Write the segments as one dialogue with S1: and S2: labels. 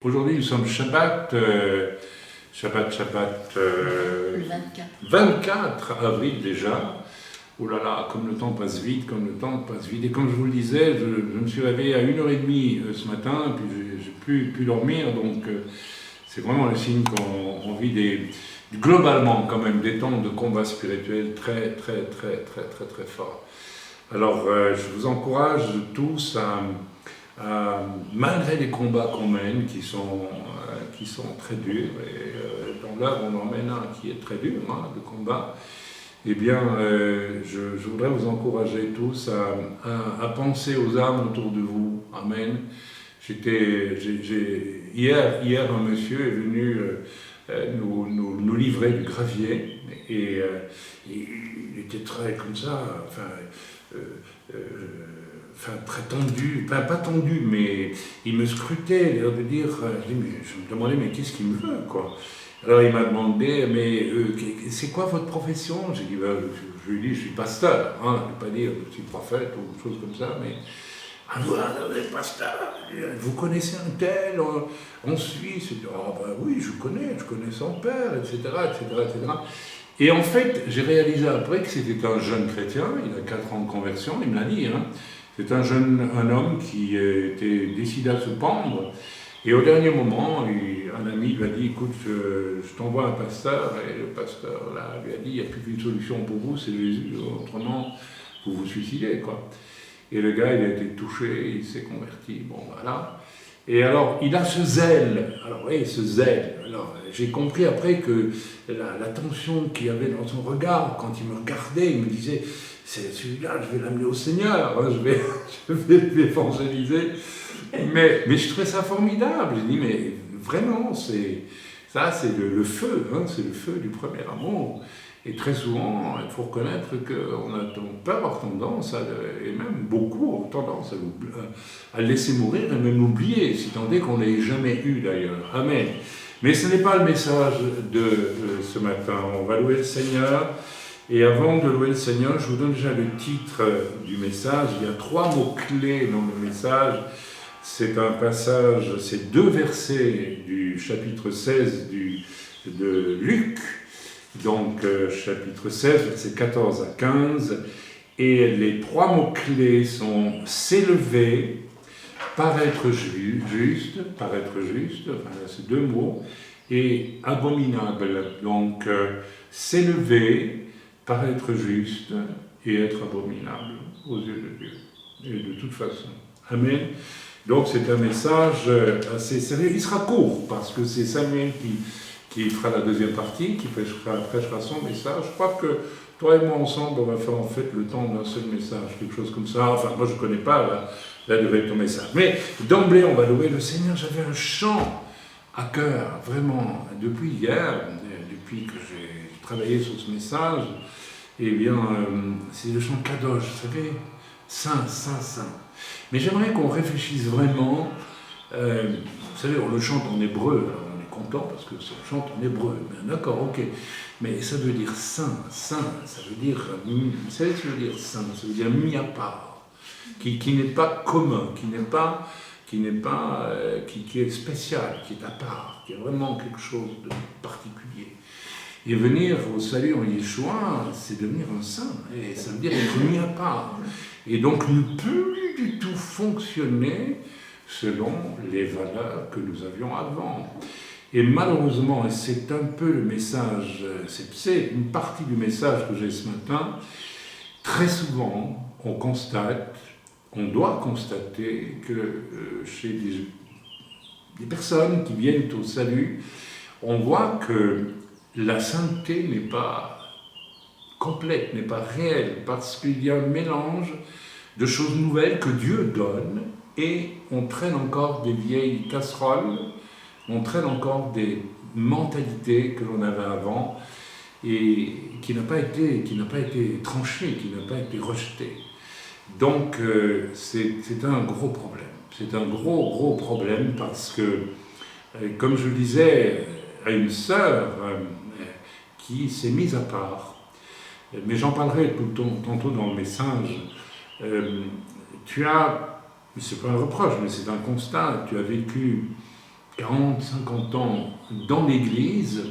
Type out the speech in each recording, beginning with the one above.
S1: Aujourd'hui, nous sommes Shabbat,
S2: Le 24.
S1: 24 avril déjà. Oh là là, comme le temps passe vite, comme le temps passe vite. Et comme je vous le disais, je me suis réveillé à 1h30 ce matin, puis j'ai pu dormir, donc c'est vraiment le signe qu'on vit globalement quand même des temps de combat spirituel très forts. Alors je vous encourage tous malgré les combats qu'on mène, qui sont très durs, et dans l'œuvre on en mène un qui est très dur, le combat, eh bien je voudrais vous encourager tous à penser aux âmes autour de vous. Amen. Hier un monsieur est venu nous livrer du gravier, et il était très comme ça, très tendu, pas tendu, mais il me scrutait, l'air de dire, je me demandais, mais qu'est-ce qu'il me veut, quoi. Alors il m'a demandé, mais c'est quoi votre profession? J'ai dit, je lui ai dit, je suis pasteur, je ne vais pas dire je suis prophète ou quelque chose comme ça, mais vous êtes pasteur, vous connaissez un tel en Suisse? Oui, je connais son père, etc. Et en fait, j'ai réalisé après que c'était un jeune chrétien, il a 4 ans de conversion, il me l'a dit, c'est un homme qui était décidé à se pendre, et au dernier moment, un ami lui a dit, écoute, je t'envoie un pasteur, et le pasteur là, lui a dit, il n'y a plus qu'une solution pour vous, c'est Jésus, autrement vous vous suicidez, quoi. Et le gars, il a été touché, il s'est converti, bon voilà. Et alors, il a ce zèle. Alors, oui, ce zèle. Alors, j'ai compris après que la tension qu'il y avait dans son regard, quand il me regardait, il me disait, c'est celui-là, je vais l'amener au Seigneur, je vais l'évangéliser. Mais je trouvais ça formidable. J'ai dit, mais vraiment, c'est le feu, c'est le feu du premier amour. Et très souvent, il faut reconnaître qu'on peut avoir tendance, et même beaucoup ont tendance à le laisser mourir et même l'oublier, si tant est qu'on ne l'ait jamais eu d'ailleurs. Amen. Mais ce n'est pas le message de ce matin. On va louer le Seigneur. Et avant de louer le Seigneur, je vous donne déjà le titre du message. Il y a 3 mots-clés dans le message. C'est un passage, c'est 2 versets du chapitre 16 de Luc. Donc, chapitre 16, versets 14 à 15, et les 3 mots-clés sont « s'élever »,« paraître juste », enfin, c'est 2 mots, et « abominable ». Donc, s'élever, paraître juste, et être abominable aux yeux de Dieu, et de toute façon. Amen. Donc, c'est un message assez sérieux. Il sera court, parce que c'est Samuel qui fera la deuxième partie, qui prêchera son message. Je crois que toi et moi ensemble, on va faire en fait le temps d'un seul message, quelque chose comme ça. Enfin, moi je ne connais pas la durée de ton message. Mais d'emblée, on va louer le Seigneur. J'avais un chant à cœur, vraiment, depuis hier, depuis que j'ai travaillé sur ce message. Eh bien, c'est le chant Kadosh, vous savez, Saint, Saint, Saint. Mais j'aimerais qu'on réfléchisse vraiment, vous savez, on le chante en hébreu, alors, content parce que ça chante en hébreu, d'accord, ok, mais ça veut dire saint, saint, ça veut dire, vous savez ce que ça veut dire saint, ça veut dire mis à part, qui n'est pas commun, qui est spécial, qui est à part, qui est vraiment quelque chose de particulier. Et venir au salut en Yeshua, c'est devenir un saint, et ça veut dire être mis à part, et donc ne plus du tout fonctionner selon les valeurs que nous avions avant. Et malheureusement, et c'est un peu le message, c'est une partie du message que j'ai ce matin, très souvent on doit constater que chez des personnes qui viennent au salut, on voit que la sainteté n'est pas complète, n'est pas réelle, parce qu'il y a un mélange de choses nouvelles que Dieu donne, et on traîne encore des vieilles casseroles, on traîne encore des mentalités que l'on avait avant et qui n'a pas été tranchée, qui n'a pas été rejetée. Donc c'est un gros problème. C'est un gros problème parce que, comme je le disais à une sœur qui s'est mise à part, mais j'en parlerai tantôt dans le message, c'est pas un reproche, mais c'est un constat, tu as vécu 40, 50 ans dans l'Église,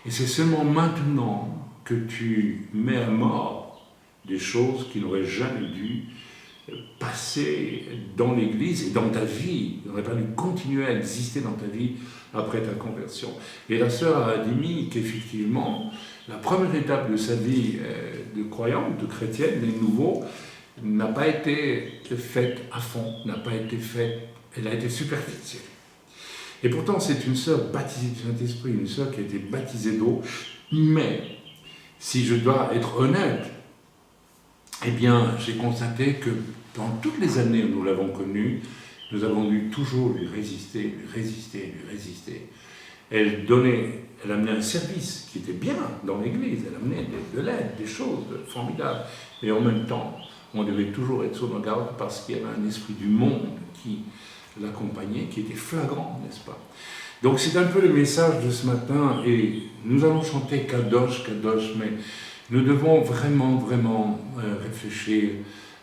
S1: et c'est seulement maintenant que tu mets à mort des choses qui n'auraient jamais dû passer dans l'Église et dans ta vie. Il n'aurait pas dû continuer à exister dans ta vie après ta conversion. Et la sœur a admis qu'effectivement, la première étape de sa vie de croyante, de chrétienne, des nouveaux, n'a pas été faite à fond, n'a pas été faite, elle a été superficielle. Et pourtant, c'est une sœur baptisée du Saint-Esprit, une sœur qui a été baptisée d'eau, mais si je dois être honnête, eh bien, j'ai constaté que pendant toutes les années où nous l'avons connue, nous avons dû toujours lui résister, lui résister, lui résister. Elle amenait un service qui était bien dans l'Église, elle amenait de l'aide, des choses formidables. Et en même temps, on devait toujours être sur nos gardes parce qu'il y avait un esprit du monde qui l'accompagnait, qui était flagrant, n'est-ce pas? Donc c'est un peu le message de ce matin, et nous allons chanter Kadosh, Kadosh, mais nous devons vraiment, vraiment réfléchir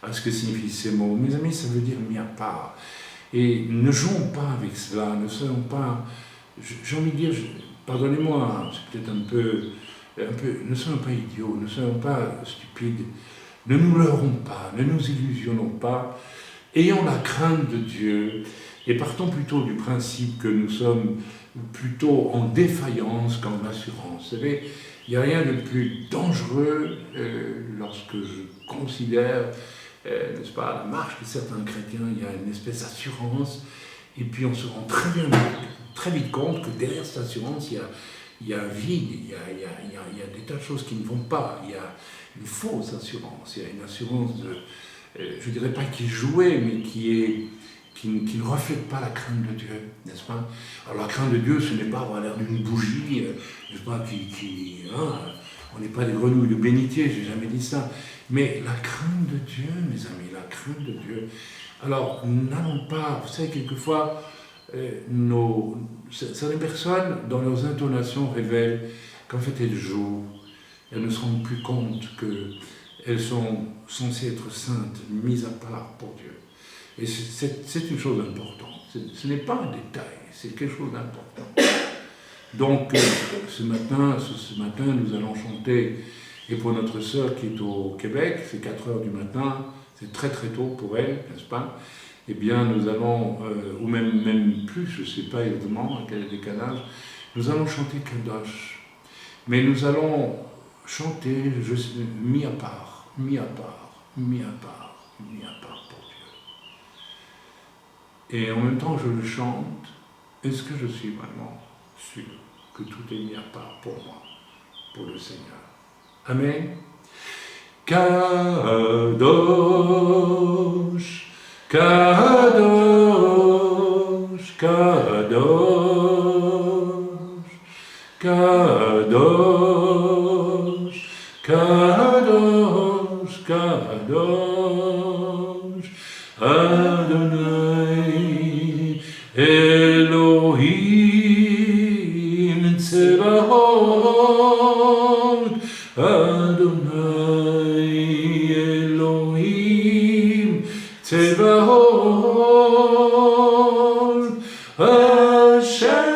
S1: à ce que signifient ces mots. Mes amis, ça veut dire mis à part. Et ne jouons pas avec cela, ne soyons pas, j'ai envie de dire, pardonnez-moi, c'est peut-être un peu, ne soyons pas idiots, ne soyons pas stupides, ne nous leurrons pas, ne nous illusionnons pas, ayons la crainte de Dieu, et partons plutôt du principe que nous sommes plutôt en défaillance qu'en assurance. Vous savez, il n'y a rien de plus dangereux lorsque je considère, n'est-ce pas, la marche de certains chrétiens, il y a une espèce d'assurance, et puis on se rend très vite compte que derrière cette assurance, il y a un vide, il y a des tas de choses qui ne vont pas, il y a une fausse assurance, il y a une assurance je ne dirais pas qui est jouée, mais qui ne reflète pas la crainte de Dieu, n'est-ce pas? Alors la crainte de Dieu, ce n'est pas avoir l'air d'une bougie, n'est-ce pas, on n'est pas des grenouilles de bénitier, je n'ai jamais dit ça, mais la crainte de Dieu, mes amis, la crainte de Dieu. Alors, n'allons pas, vous savez, quelquefois, certaines personnes, dans leurs intonations, révèlent qu'en fait elles jouent, elles ne se rendent plus compte qu'elles sont censées être saintes, mises à part pour Dieu. Et c'est une chose importante. Ce n'est pas un détail, c'est quelque chose d'important. Donc, ce matin, nous allons chanter, et pour notre sœur qui est au Québec, c'est 4 heures du matin, c'est très très tôt pour elle, n'est-ce pas? Eh bien, nous allons, ou même plus, je ne sais pas exactement à quel décalage, nous allons chanter Kadosh. Mais nous allons chanter mis à part, mis à part, mis à part, mis à part pour Dieu. Et en même temps, je le chante, est-ce que je suis vraiment sûr que tout est mis à part pour moi, pour le Seigneur? Amen. Kadosh, Kadosh, Kadosh, Kadosh, Kadosh, Kadosh, Adonai, Elohim, Tsevaot, Adonai, Elohim, Tsevaot, Asher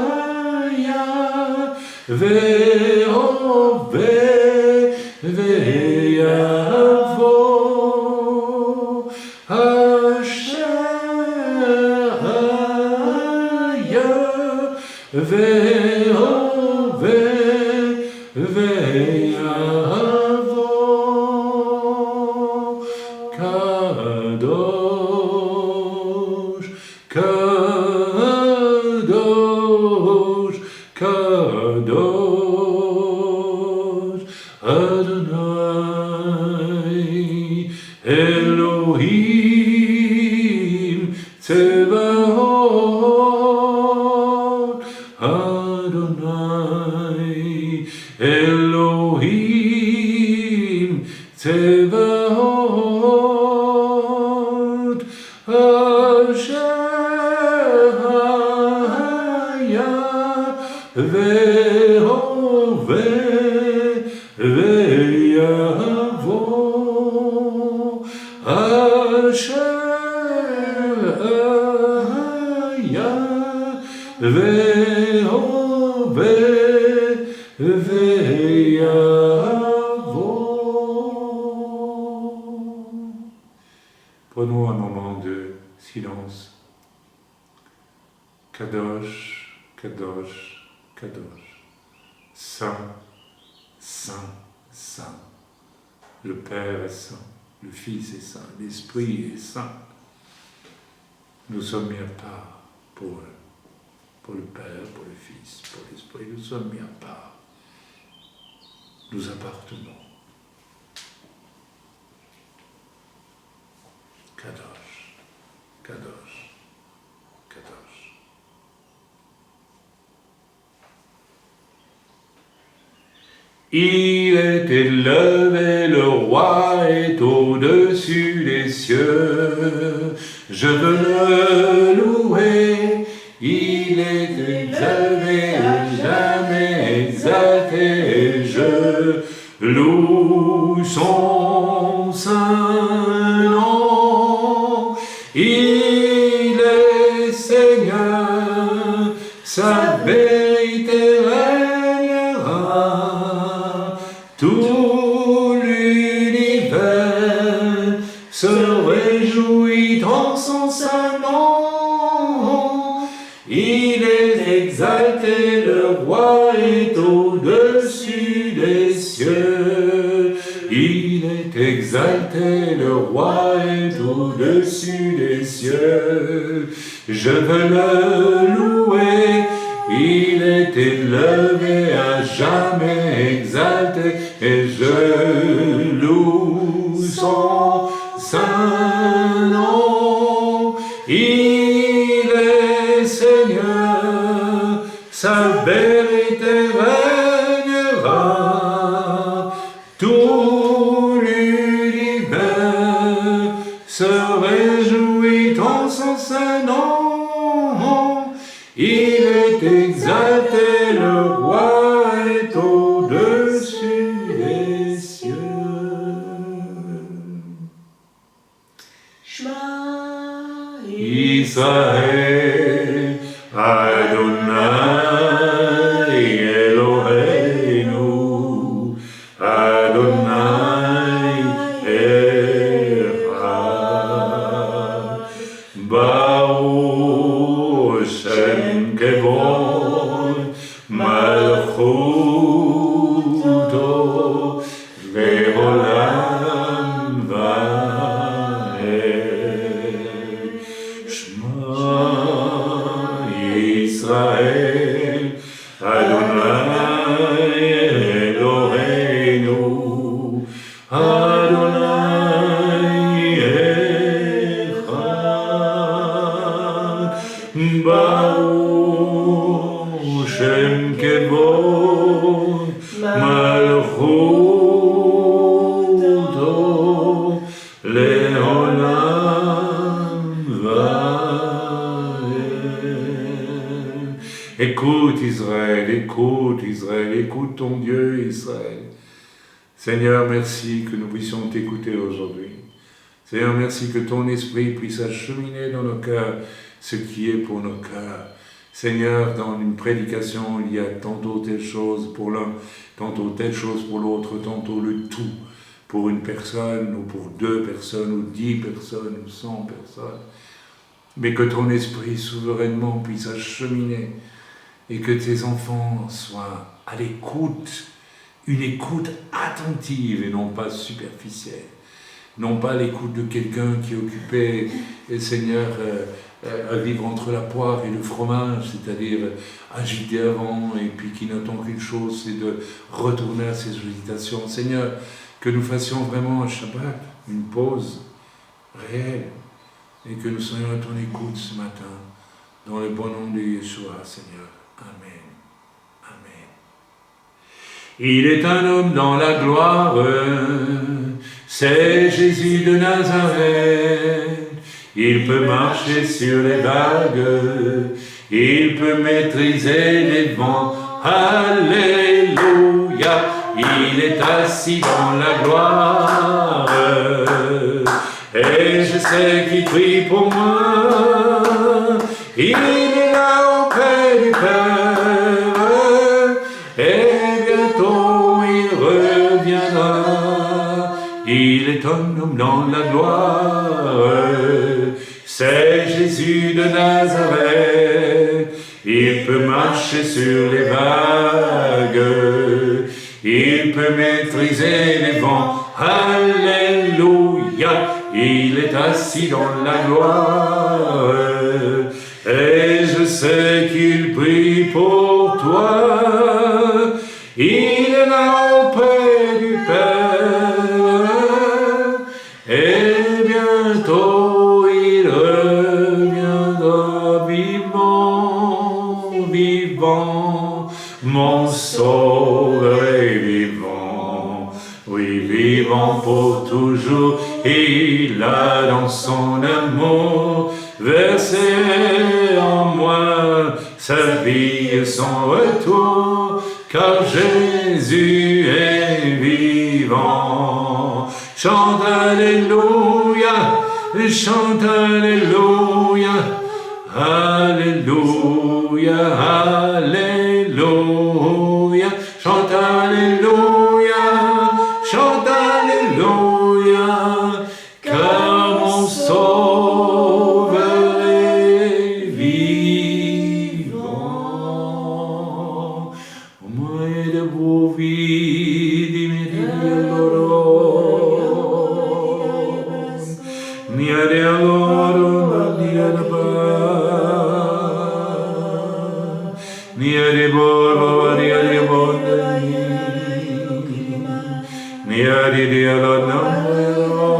S1: Aya, Ve'oveh, Ve'yavo, Asher Aya, Ve'oveh, Ve'yavo, Kadosh, Kadosh, Kadosh, Adonai, Elohim, Tsevaot, Adonai, Elohim, Tsevaot, Asher Haya, Ve'oveh, Ve'yavo, Asher Prenons un moment de silence. Kadosh, Kadosh, Kadosh. Saint, Saint, Saint. Le Père est saint, le Fils est saint, l'Esprit est saint. Nous sommes mis à part pour le Père, pour le Fils, pour l'Esprit. Nous sommes mis à part. Nous appartenons. Kadosh, Kadosh, Kadosh. Il est élevé, le roi est au-dessus des cieux. Je veux le louer, il est élevé, jamais exalté. Je loue son saint nom. Il est Seigneur, sa vérité régnera. Tout l'univers se réjouit en son saint nom. Il est exalté, le roi est au-dessus des cieux. Il est exalté, le roi est au-dessus des cieux. Je veux le louer, il est élevé, à jamais exalté, et je loue son saint nom. Il est Seigneur, sa vérité régnera. Tout l'univers se réjouit en son saint nom. Il est exalté, le roi est au-dessus des cieux.
S2: Shema
S1: Israël, Adonai Eloheinu, Adonai Echad. Baruch Shem Kevod Malchuto Ve'olam Va'ed. Shema Yisrael, Adonai Eloheinu, Adonai Echad. Baruch Shem Kevod Malchuto Le'olam Va'ed. Écoute Israël, écoute ton Dieu Israël. Seigneur, merci que nous puissions t'écouter aujourd'hui. Seigneur, merci que ton esprit puisse acheminer dans nos cœurs ce qui est pour nos cœurs. Seigneur, dans une prédication, il y a tantôt telle chose pour l'un, tantôt telle chose pour l'autre, tantôt le tout pour une personne, ou pour 2 personnes, ou 10 personnes, ou 100 personnes. Mais que ton esprit souverainement puisse acheminer et que tes enfants soient à l'écoute, une écoute attentive et non pas superficielle. Non pas l'écoute de quelqu'un qui est occupé, Seigneur, à vivre entre la poire et le fromage, c'est-à-dire agité avant, et puis qui n'attend qu'une chose, c'est de retourner à ses agitations. Seigneur, que nous fassions vraiment un Shabbat, une pause réelle, et que nous soyons à ton écoute ce matin, dans le bon nom de Yeshua, Seigneur. Amen. Amen. Il est un homme dans la gloire, c'est Jésus de Nazareth. Il peut marcher sur les vagues, il peut maîtriser les vents. Alléluia, il est assis dans la gloire. Et je sais qu'il prie pour moi. Il il est là auprès du Père, et bientôt il reviendra. Il est un homme dans la gloire, c'est Jésus de Nazareth. Il peut marcher sur les vagues, il peut maîtriser les vents. Alléluia, il est assis dans la gloire, et je sais qu'il prie pour toi. Il est là auprès du Père, et bientôt il reviendra vivant, vivant, mon sauveur est vivant, oui, vivant pour toujours. Il a dans son amour versé en moi sa vie et son retour, car Jésus est vivant. Chante Alléluia, chante Alléluia, Alléluia, Alléluia, chante Alléluia, chante Alléluia, car mon Sauveur est vivant. Au moyen de vos vies, dimmi loro, niade loro, niade ba, niade boro, niade boni, niade dialo namero,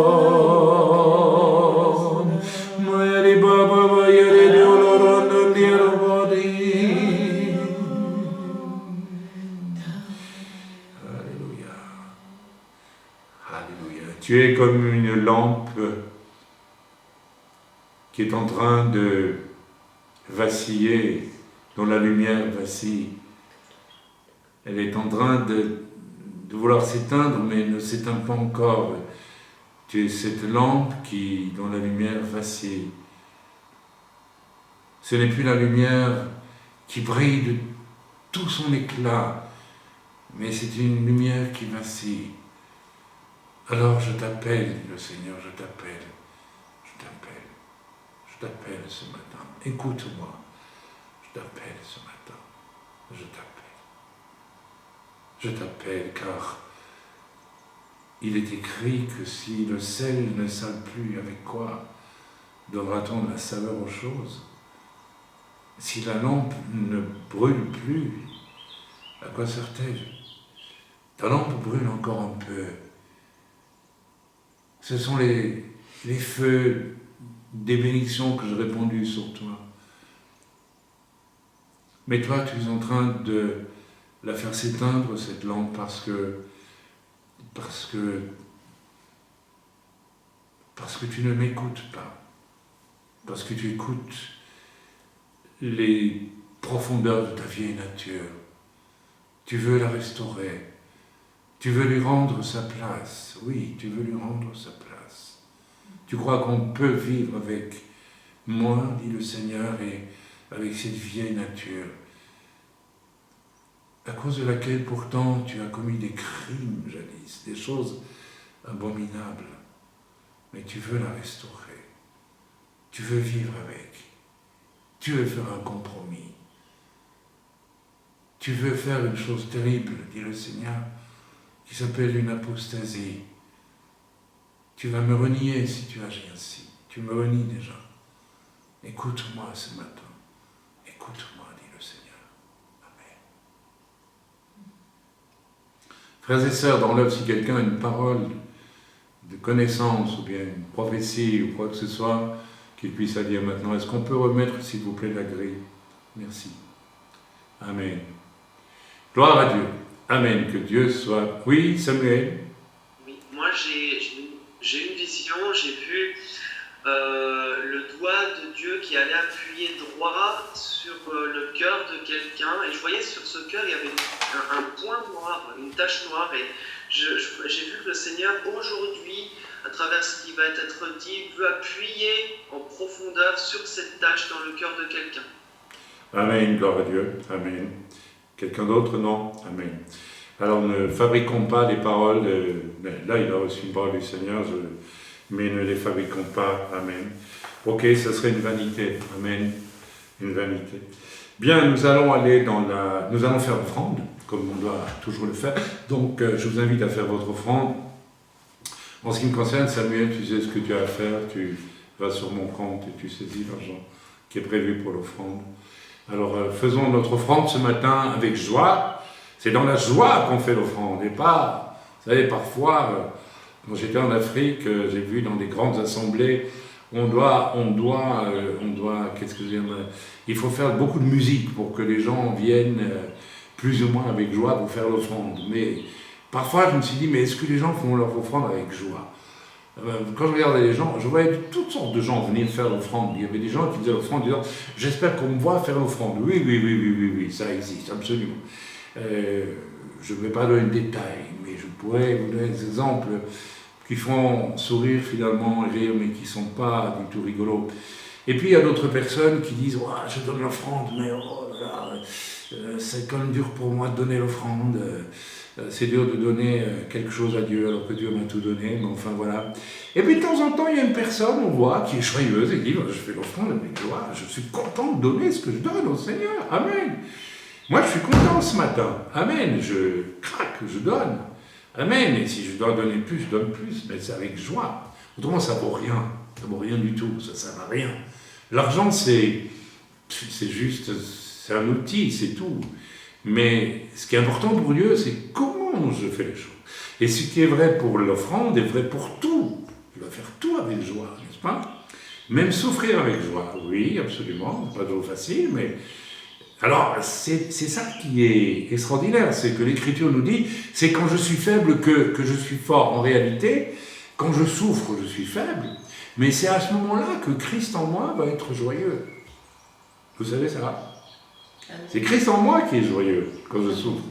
S1: niade baba, niade diolo, niade bodi. Alléluia. Alléluia. Tu es comme une lampe qui est en train de vaciller, dont la lumière vacille. Elle est en train de vouloir s'éteindre, mais ne s'éteint pas encore. Tu es cette lampe dont la lumière vacille. Ce n'est plus la lumière qui brille de tout son éclat, mais c'est une lumière qui vacille. Alors je t'appelle, dit le Seigneur, je t'appelle, je t'appelle, je t'appelle ce matin. Écoute-moi, je t'appelle ce matin, je t'appelle. Je t'appelle car il est écrit que si le sel ne sale plus, avec quoi donnera-t-on de la saveur aux choses? Si la lampe ne brûle plus, à quoi sert-elle? Ta lampe brûle encore un peu. Ce sont les feux des bénédictions que j'ai répandues sur toi. Mais toi, tu es en train de la faire s'éteindre, cette lampe, parce que tu ne m'écoutes pas, parce que tu écoutes les profondeurs de ta vieille nature. Tu veux la restaurer, tu veux lui rendre sa place. Oui, tu veux lui rendre sa place. Tu crois qu'on peut vivre avec moi, dit le Seigneur, et avec cette vieille nature, à cause de laquelle pourtant tu as commis des crimes jadis, des choses abominables, mais tu veux la restaurer, tu veux vivre avec, tu veux faire un compromis, tu veux faire une chose terrible, dit le Seigneur, qui s'appelle une apostasie. Tu vas me renier si tu agis ainsi, tu me renies déjà. Écoute-moi ce matin, écoute-moi, dit le Seigneur. Amen. Frères et sœurs, dans l'œuvre, si quelqu'un a une parole de connaissance ou bien une prophétie ou quoi que ce soit, qu'il puisse la dire maintenant. Est-ce qu'on peut remettre, s'il vous plaît, la grille? Merci. Amen. Gloire à Dieu. Amen. Que Dieu soit... Oui, Samuel?
S3: Oui, moi j'ai une vision, j'ai vu le doigt de Dieu qui allait appuyer droit sur le cœur de quelqu'un, et je voyais sur ce cœur il y avait un point noir, une tache noire, et j'ai vu que le Seigneur aujourd'hui, à travers ce qui va être dit, veut appuyer en profondeur sur cette tache dans le cœur de quelqu'un.
S1: Amen, gloire à Dieu. Amen. Quelqu'un d'autre? Non? Amen. Alors ne fabriquons pas des paroles, là il a reçu une parole du Seigneur, mais ne les fabriquons pas. Amen. Ok, ça serait une vanité. Amen. Une vanité. Bien, nous allons faire l'offrande, comme on doit toujours le faire. Donc, je vous invite à faire votre offrande. En ce qui me concerne, Samuel, tu sais ce que tu as à faire, tu vas sur mon compte et tu saisis l'argent qui est prévu pour l'offrande. Alors, faisons notre offrande ce matin avec joie. C'est dans la joie qu'on fait l'offrande, et pas, vous savez, parfois, quand j'étais en Afrique, j'ai vu dans des grandes assemblées, qu'est-ce que j'aime, il faut faire beaucoup de musique pour que les gens viennent plus ou moins avec joie pour faire l'offrande. Mais parfois, je me suis dit, mais est-ce que les gens font leur offrande avec joie? Quand je regardais les gens, je voyais toutes sortes de gens venir faire l'offrande. Il y avait des gens qui faisaient l'offrande en disant, j'espère qu'on me voit faire l'offrande. Oui, ça existe, absolument. Je ne vais pas donner de détails, mais je pourrais vous donner des exemples qui font sourire finalement, rire, mais qui ne sont pas du tout rigolos. Et puis il y a d'autres personnes qui disent oh, je donne l'offrande, mais oh là là, c'est quand même dur pour moi de donner l'offrande. C'est dur de donner quelque chose à Dieu alors que Dieu m'a tout donné, mais enfin voilà. Et puis de temps en temps, il y a une personne, on voit, qui est joyeuse et dit je fais l'offrande avec joie, je suis content de donner ce que je donne au Seigneur. Amen. Moi, je suis content ce matin. Amen. Je craque, je donne. Amen. Et si je dois donner plus, je donne plus. Mais c'est avec joie. Autrement, ça ne vaut rien. Ça ne vaut rien du tout. Ça ne sert à rien. L'argent, c'est juste, c'est un outil, c'est tout. Mais ce qui est important pour Dieu, c'est comment je fais les choses. Et ce qui est vrai pour l'offrande est vrai pour tout. Je dois faire tout avec joie, n'est-ce pas? Même souffrir avec joie. Oui, absolument. C'est pas toujours facile, mais... Alors, c'est ça qui est extraordinaire, c'est que l'Écriture nous dit, c'est quand je suis faible que je suis fort. En réalité, quand je souffre, je suis faible, mais c'est à ce moment-là que Christ en moi va être joyeux. Vous savez ça? C'est Christ en moi qui est joyeux quand je souffre.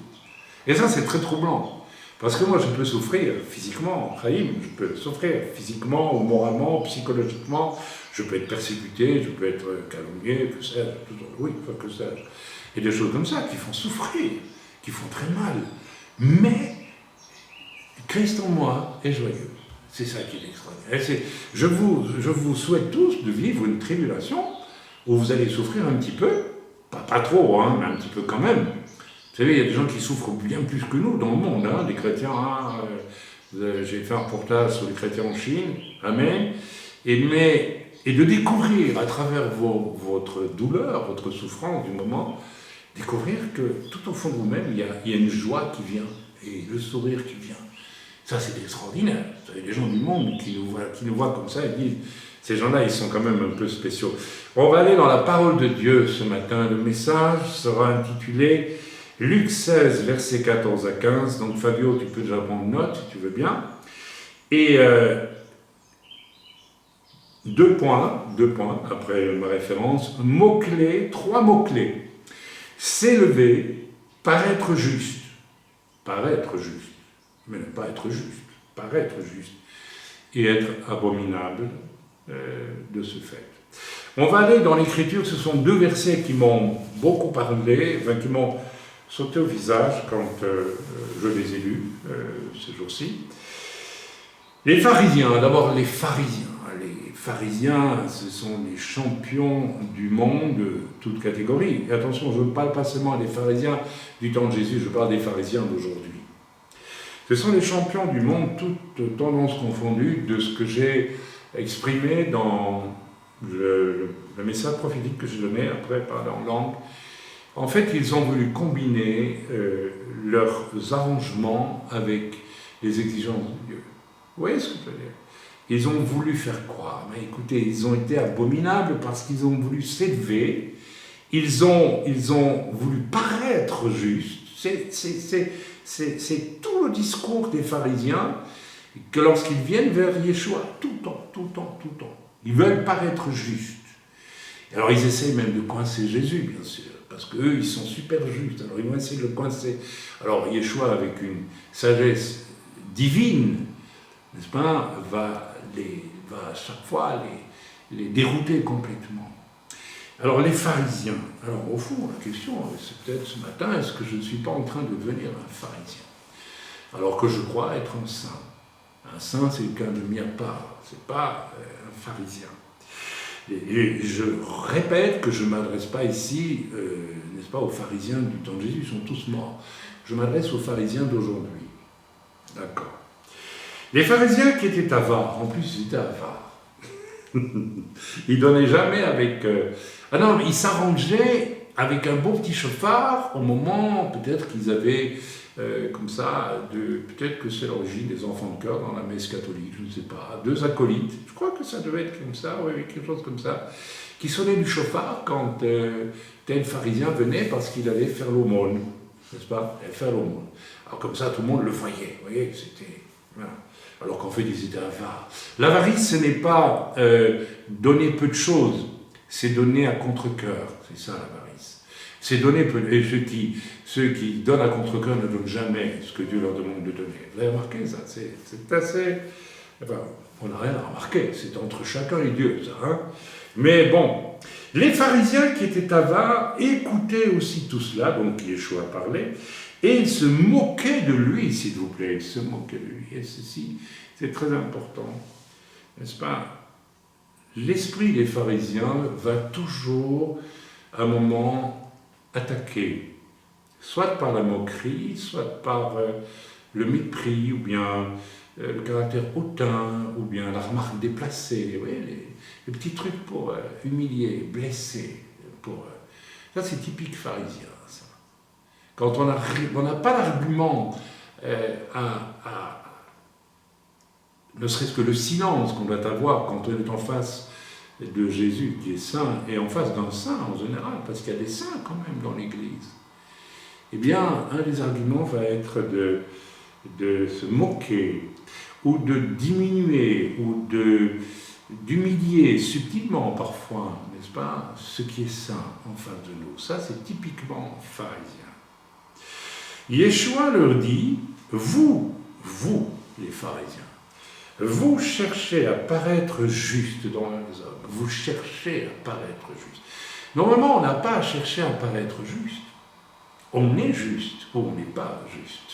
S1: Et ça, c'est très troublant. Parce que moi, je peux souffrir physiquement, Chaim, je peux souffrir physiquement, ou moralement, psychologiquement, je peux être persécuté, je peux être calomnié, que sais-je, oui, enfin, que sais-je. Et des choses comme ça qui font souffrir, qui font très mal. Mais Christ en moi est joyeux. C'est ça qui est extraordinaire. Je vous souhaite tous de vivre une tribulation où vous allez souffrir un petit peu, pas trop, hein, mais un petit peu quand même. Vous savez, il y a des gens qui souffrent bien plus que nous dans le monde, hein, des chrétiens. J'ai fait un reportage sur les chrétiens en Chine, amen. Et de découvrir à travers votre douleur, votre souffrance du moment, découvrir que tout au fond de vous-même, il y a une joie qui vient, et le sourire qui vient. Ça, c'est extraordinaire. Vous savez, les gens du monde qui nous voient comme ça, ils disent, ces gens-là, ils sont quand même un peu spéciaux. On va aller dans la parole de Dieu ce matin. Le message sera intitulé Luc 16, versets 14 à 15. Donc Fabio, tu peux déjà prendre note, si tu veux bien. Et deux points après ma référence. Mots-clés, 3 mots-clés. S'élever, paraître juste. Paraître juste. Mais ne pas être juste. Paraître juste. Et être abominable de ce fait. On va aller dans l'Écriture. Ce sont 2 versets qui m'ont beaucoup parlé, enfin, qui m'ont sauté au visage quand je les ai lus ces jours-ci. Les pharisiens, d'abord les pharisiens. Les pharisiens, ce sont les champions du monde, toutes catégories. Et attention, je ne parle pas seulement des pharisiens du temps de Jésus, je parle des pharisiens d'aujourd'hui. Ce sont les champions du monde, toutes tendances confondues, de ce que j'ai exprimé dans le message prophétique que j'ai donné, après parler en langue. En fait, ils ont voulu combiner leurs arrangements avec les exigences de Dieu. Vous voyez ce que je veux dire? Ils ont voulu faire croire, mais écoutez, ils ont été abominables parce qu'ils ont voulu s'élever, ils ont voulu paraître justes. C'est tout le discours des pharisiens que lorsqu'ils viennent vers Yeshua, tout le temps, ils veulent paraître justes. Alors ils essayent même de coincer Jésus, bien sûr, parce qu'eux, ils sont super justes, alors ils vont essayer de le coincer. Alors Yeshua, avec une sagesse divine, n'est-ce pas, va à chaque fois les dérouter complètement. Alors les pharisiens, alors au fond la question c'est peut-être ce matin, est-ce que je ne suis pas en train de devenir un pharisien alors que je crois être un saint. Un saint c'est quelqu'un de mis à part, c'est pas un pharisien. Et je répète que je ne m'adresse pas ici, n'est-ce pas, aux pharisiens du temps de Jésus, ils sont tous morts. Je m'adresse aux pharisiens d'aujourd'hui. D'accord. Les pharisiens qui étaient avares, en plus ils étaient avares. Ils donnaient jamais avec... Ah non, ils s'arrangeaient avec un beau petit chauffard au moment, peut-être qu'ils avaient, comme ça, peut-être que c'est l'origine des enfants de chœur dans la messe catholique, je ne sais pas, 2 acolytes, je crois que ça devait être comme ça, oui, quelque chose comme ça, qui sonnaient du chauffard quand tel pharisien venait parce qu'il allait faire l'aumône, n'est-ce pas? Il allait faire l'aumône. Alors comme ça, tout le monde le voyait, vous voyez, c'était... Voilà. Alors qu'en fait, ils étaient avares. L'avarice, ce n'est pas donner peu de choses, c'est donner à contre-cœur. C'est ça, l'avarice. C'est donner peu. Et ceux qui donnent à contre-cœur ne donnent jamais ce que Dieu leur demande de donner. Vous avez remarqué ça? C'est assez... Enfin, on n'a rien à remarquer. C'est entre chacun et Dieu, ça. Hein, mais bon, les pharisiens qui étaient avares écoutaient aussi tout cela, donc Yeshua parlait, et ils se moquaient de lui, s'il vous plaît. Ils se moquaient de lui. Et ceci, c'est très important. N'est-ce pas? L'esprit des pharisiens va toujours, à un moment, attaquer. Soit par la moquerie, soit par le mépris, ou bien le caractère hautain, ou bien la remarque déplacée. Oui, les petits trucs pour humilier, blesser. Ça, c'est typique pharisien. Quand on n'a pas d'argument ne serait-ce que le silence qu'on doit avoir quand on est en face de Jésus qui est saint, et en face d'un saint en général, parce qu'il y a des saints quand même dans l'Église, eh bien, un des arguments va être de se moquer, ou de diminuer, ou d'humilier subtilement parfois, n'est-ce pas, ce qui est saint en face de nous. Ça, c'est typiquement pharisien. Yeshua leur dit, vous, les pharisiens, vous cherchez à paraître juste dans les hommes, vous cherchez à paraître juste. Normalement, on n'a pas à chercher à paraître juste. On est juste ou on n'est pas juste.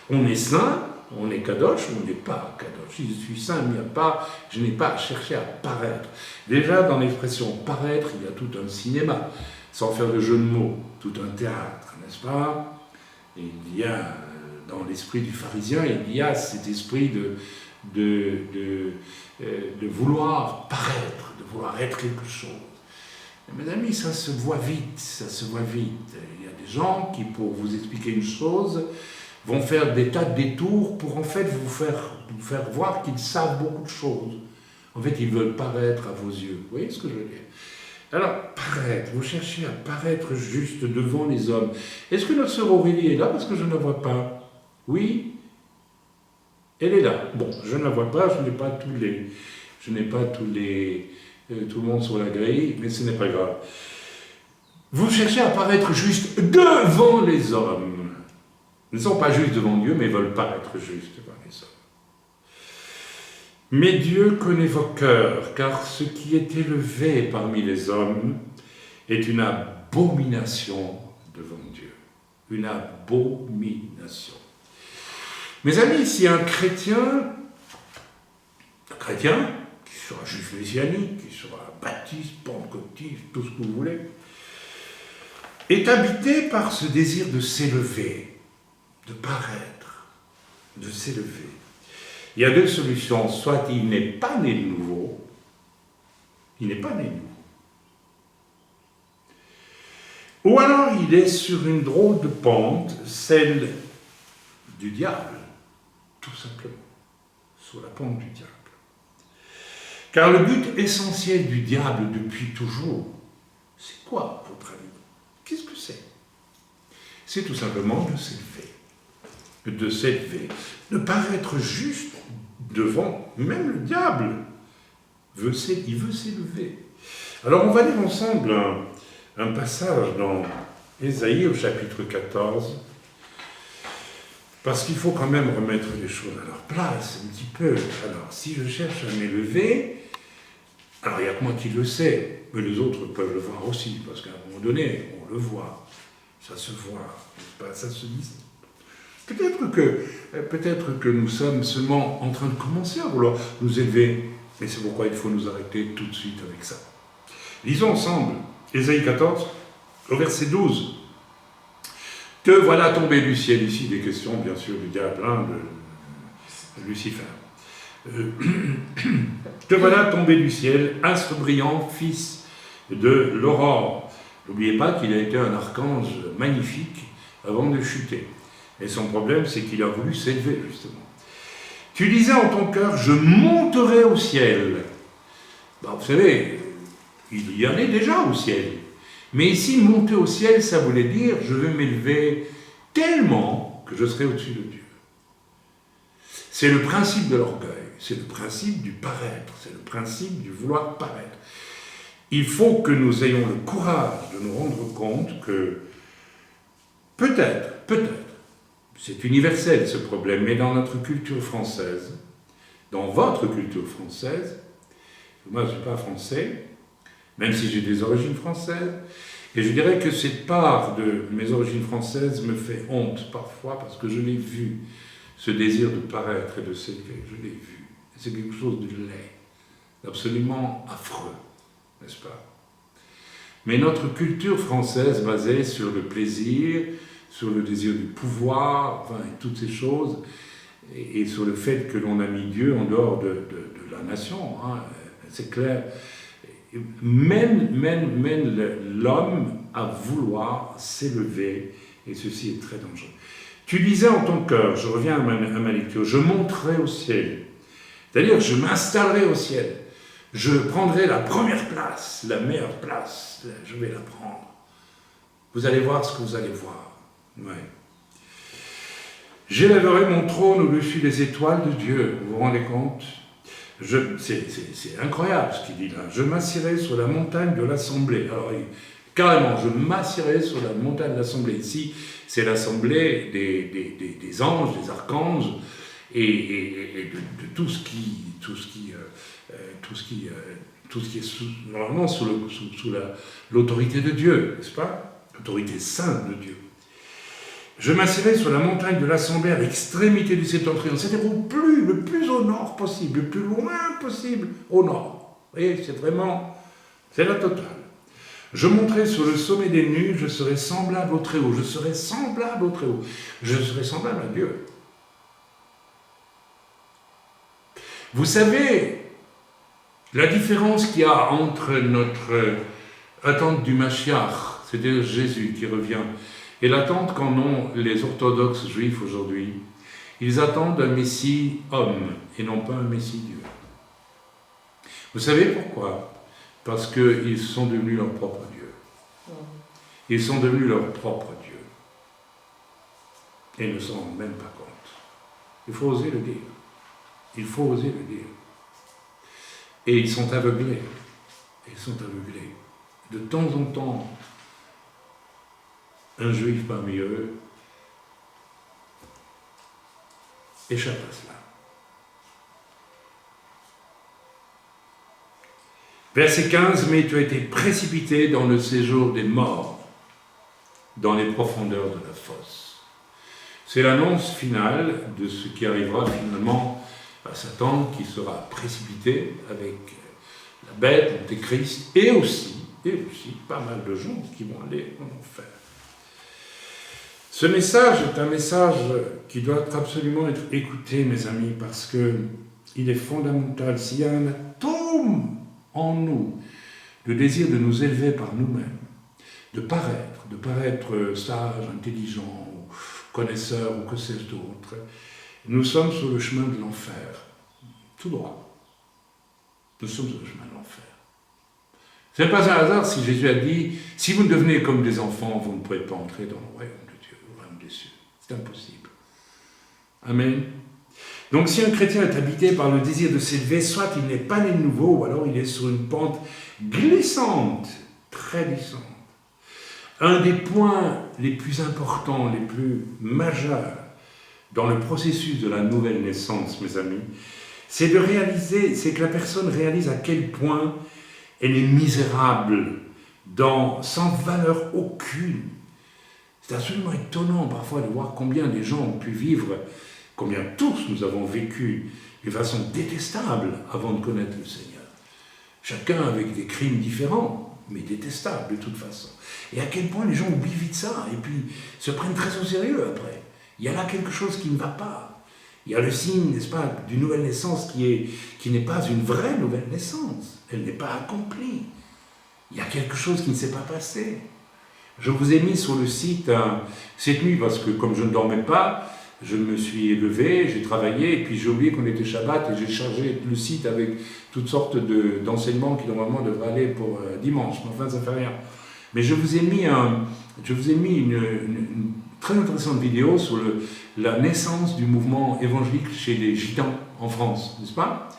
S1: On est saint, on est kadosh ou on n'est pas kadosh. Si je suis saint, il n'y a pas, je n'ai pas à chercher à paraître. Déjà, dans l'expression paraître, il y a tout un cinéma, sans faire de jeu de mots, tout un théâtre, n'est-ce pas? Et il y a, dans l'esprit du pharisien, il y a cet esprit de vouloir paraître, de vouloir être quelque chose. Et mes amis, ça se voit vite, ça se voit vite. Il y a des gens qui, pour vous expliquer une chose, vont faire des tas de détours pour en fait vous faire voir qu'ils savent beaucoup de choses. En fait, ils veulent paraître à vos yeux. Vous voyez ce que je veux dire? Alors, paraître, vous cherchez à paraître juste devant les hommes. Est-ce que notre sœur Aurélie est là parce que je ne la vois pas? Oui? Elle est là. Bon, je ne la vois pas, je n'ai pas tout le monde sur la grille, mais ce n'est pas grave. Vous cherchez à paraître juste devant les hommes. Ils ne sont pas justes devant Dieu, mais veulent paraître justes devant les hommes. Mais Dieu connaît vos cœurs, car ce qui est élevé parmi les hommes est une abomination devant Dieu. Une abomination. Mes amis, si un chrétien, qui sera juif messianique, qui sera baptiste, pentecôtiste, tout ce que vous voulez, est habité par ce désir de s'élever, de paraître, de s'élever. Il y a 2 solutions. Soit il n'est pas né de nouveau, ou alors il est sur une drôle de pente, celle du diable, tout simplement, sur la pente du diable. Car le but essentiel du diable depuis toujours, c'est quoi, à votre avis? Qu'est-ce que c'est? C'est tout simplement de s'élever, de paraître juste devant, même le diable, il veut s'élever. Alors on va lire ensemble un passage dans Ésaïe au chapitre 14, parce qu'il faut quand même remettre les choses à leur place un petit peu. Alors si je cherche à m'élever, Alors il n'y a que moi qui le sais, mais les autres peuvent le voir aussi, parce qu'à un moment donné, on le voit, ça se voit, ça se dit. Peut-être que nous sommes seulement en train de commencer à vouloir nous élever, mais c'est pourquoi il faut nous arrêter tout de suite avec ça. Lisons ensemble Ésaïe 14, au verset 12. Te voilà tombé du ciel, ici des questions bien sûr du diable, de Lucifer. Te voilà tombé du ciel, astre brillant, fils de l'aurore. N'oubliez pas qu'il a été un archange magnifique avant de chuter. Et son problème, c'est qu'il a voulu s'élever, justement. Tu disais en ton cœur, je monterai au ciel. Ben, vous savez, il y en est déjà au ciel. Mais ici, monter au ciel, ça voulait dire, je vais m'élever tellement que je serai au-dessus de Dieu. C'est le principe de l'orgueil, c'est le principe du paraître, c'est le principe du vouloir paraître. Il faut que nous ayons le courage de nous rendre compte que peut-être, c'est universel ce problème, mais dans notre culture française, dans votre culture française, moi je ne suis pas français, même si j'ai des origines françaises, et je dirais que cette part de mes origines françaises me fait honte parfois parce que je l'ai vu, ce désir de paraître et de s'élever, je l'ai vu. C'est quelque chose de laid, absolument affreux, n'est-ce pas? Mais notre culture française basée sur le plaisir, sur le désir du pouvoir, enfin, et toutes ces choses, et sur le fait que l'on a mis Dieu en dehors de la nation, hein, c'est clair, mène l'homme à vouloir s'élever, et ceci est très dangereux. Tu disais en ton cœur, je reviens à ma lecture, je monterai au ciel, c'est-à-dire je m'installerai au ciel, je prendrai la première place, la meilleure place, je vais la prendre. Vous allez voir ce que vous allez voir. Ouais. J'élèverai mon trône au-dessus des étoiles de Dieu, vous vous rendez compte? C'est incroyable ce qu'il dit là. Je m'assirai sur la montagne de l'assemblée. Alors, carrément, je m'assirai sur la montagne de l'assemblée. Ici, c'est l'assemblée des anges, des archanges, et de tout ce qui est normalement sous l'autorité de Dieu, n'est-ce pas? L'autorité sainte de Dieu. Je m'assirai sur la montagne de l'assemblée à l'extrémité du septentrion, c'est-à-dire le plus au nord possible, le plus loin possible au nord. Vous voyez, c'est la totale. Je monterai sur le sommet des nues, je serai semblable au Très-Haut, je serai semblable au Très-Haut, je serai semblable à Dieu. Vous savez, la différence qu'il y a entre notre attente du Mashiach, c'est-à-dire Jésus qui revient, et l'attente qu'en ont les orthodoxes juifs aujourd'hui, ils attendent un Messie homme et non pas un Messie Dieu. Vous savez pourquoi? Parce qu'ils sont devenus leur propre Dieu. Ils sont devenus leur propre Dieu. Et ils ne s'en rendent même pas compte. Il faut oser le dire. Il faut oser le dire. Et ils sont aveuglés. Ils sont aveuglés. De temps en temps, un juif parmi eux échappe à cela. Verset 15, mais tu as été précipité dans le séjour des morts, dans les profondeurs de la fosse. C'est l'annonce finale de ce qui arrivera finalement à Satan, qui sera précipité avec la bête, l'antéchrist, et aussi pas mal de gens qui vont aller en enfer. Ce message est un message qui doit absolument être écouté, mes amis, parce qu'il est fondamental. S'il y a un atome en nous, le désir de nous élever par nous-mêmes, de paraître sage, intelligent, ou connaisseur, ou que sais-je d'autre, nous sommes sur le chemin de l'enfer, tout droit. Nous sommes sur le chemin de l'enfer. Ce n'est pas un hasard si Jésus a dit, si vous devenez comme des enfants, vous ne pourrez pas entrer dans le royaume de Dieu, le royaume des cieux. C'est impossible. Amen. Donc si un chrétien est habité par le désir de s'élever, soit il n'est pas né de nouveau, ou alors il est sur une pente glissante, très glissante. Un des points les plus importants, les plus majeurs dans le processus de la nouvelle naissance, mes amis, c'est que la personne réalise à quel point elle est misérable, sans valeur aucune. C'est absolument étonnant parfois de voir combien des gens ont pu vivre, combien tous nous avons vécu de façon détestable avant de connaître le Seigneur. Chacun avec des crimes différents, mais détestables de toute façon. Et à quel point les gens oublient vite ça, et puis se prennent très au sérieux après. Il y a là quelque chose qui ne va pas. Il y a le signe, n'est-ce pas, d'une nouvelle naissance qui n'est pas une vraie nouvelle naissance. Elle n'est pas accomplie. Il y a quelque chose qui ne s'est pas passé. Je vous ai mis sur le site cette nuit, parce que comme je ne dormais pas, je me suis levé, j'ai travaillé, et puis j'ai oublié qu'on était Shabbat, et j'ai chargé le site avec toutes sortes d'enseignements qui normalement devraient aller pour dimanche, mais enfin ça ne fait rien. Mais je vous ai mis une très intéressante vidéo sur la naissance du mouvement évangélique chez les gitans en France, n'est-ce pas?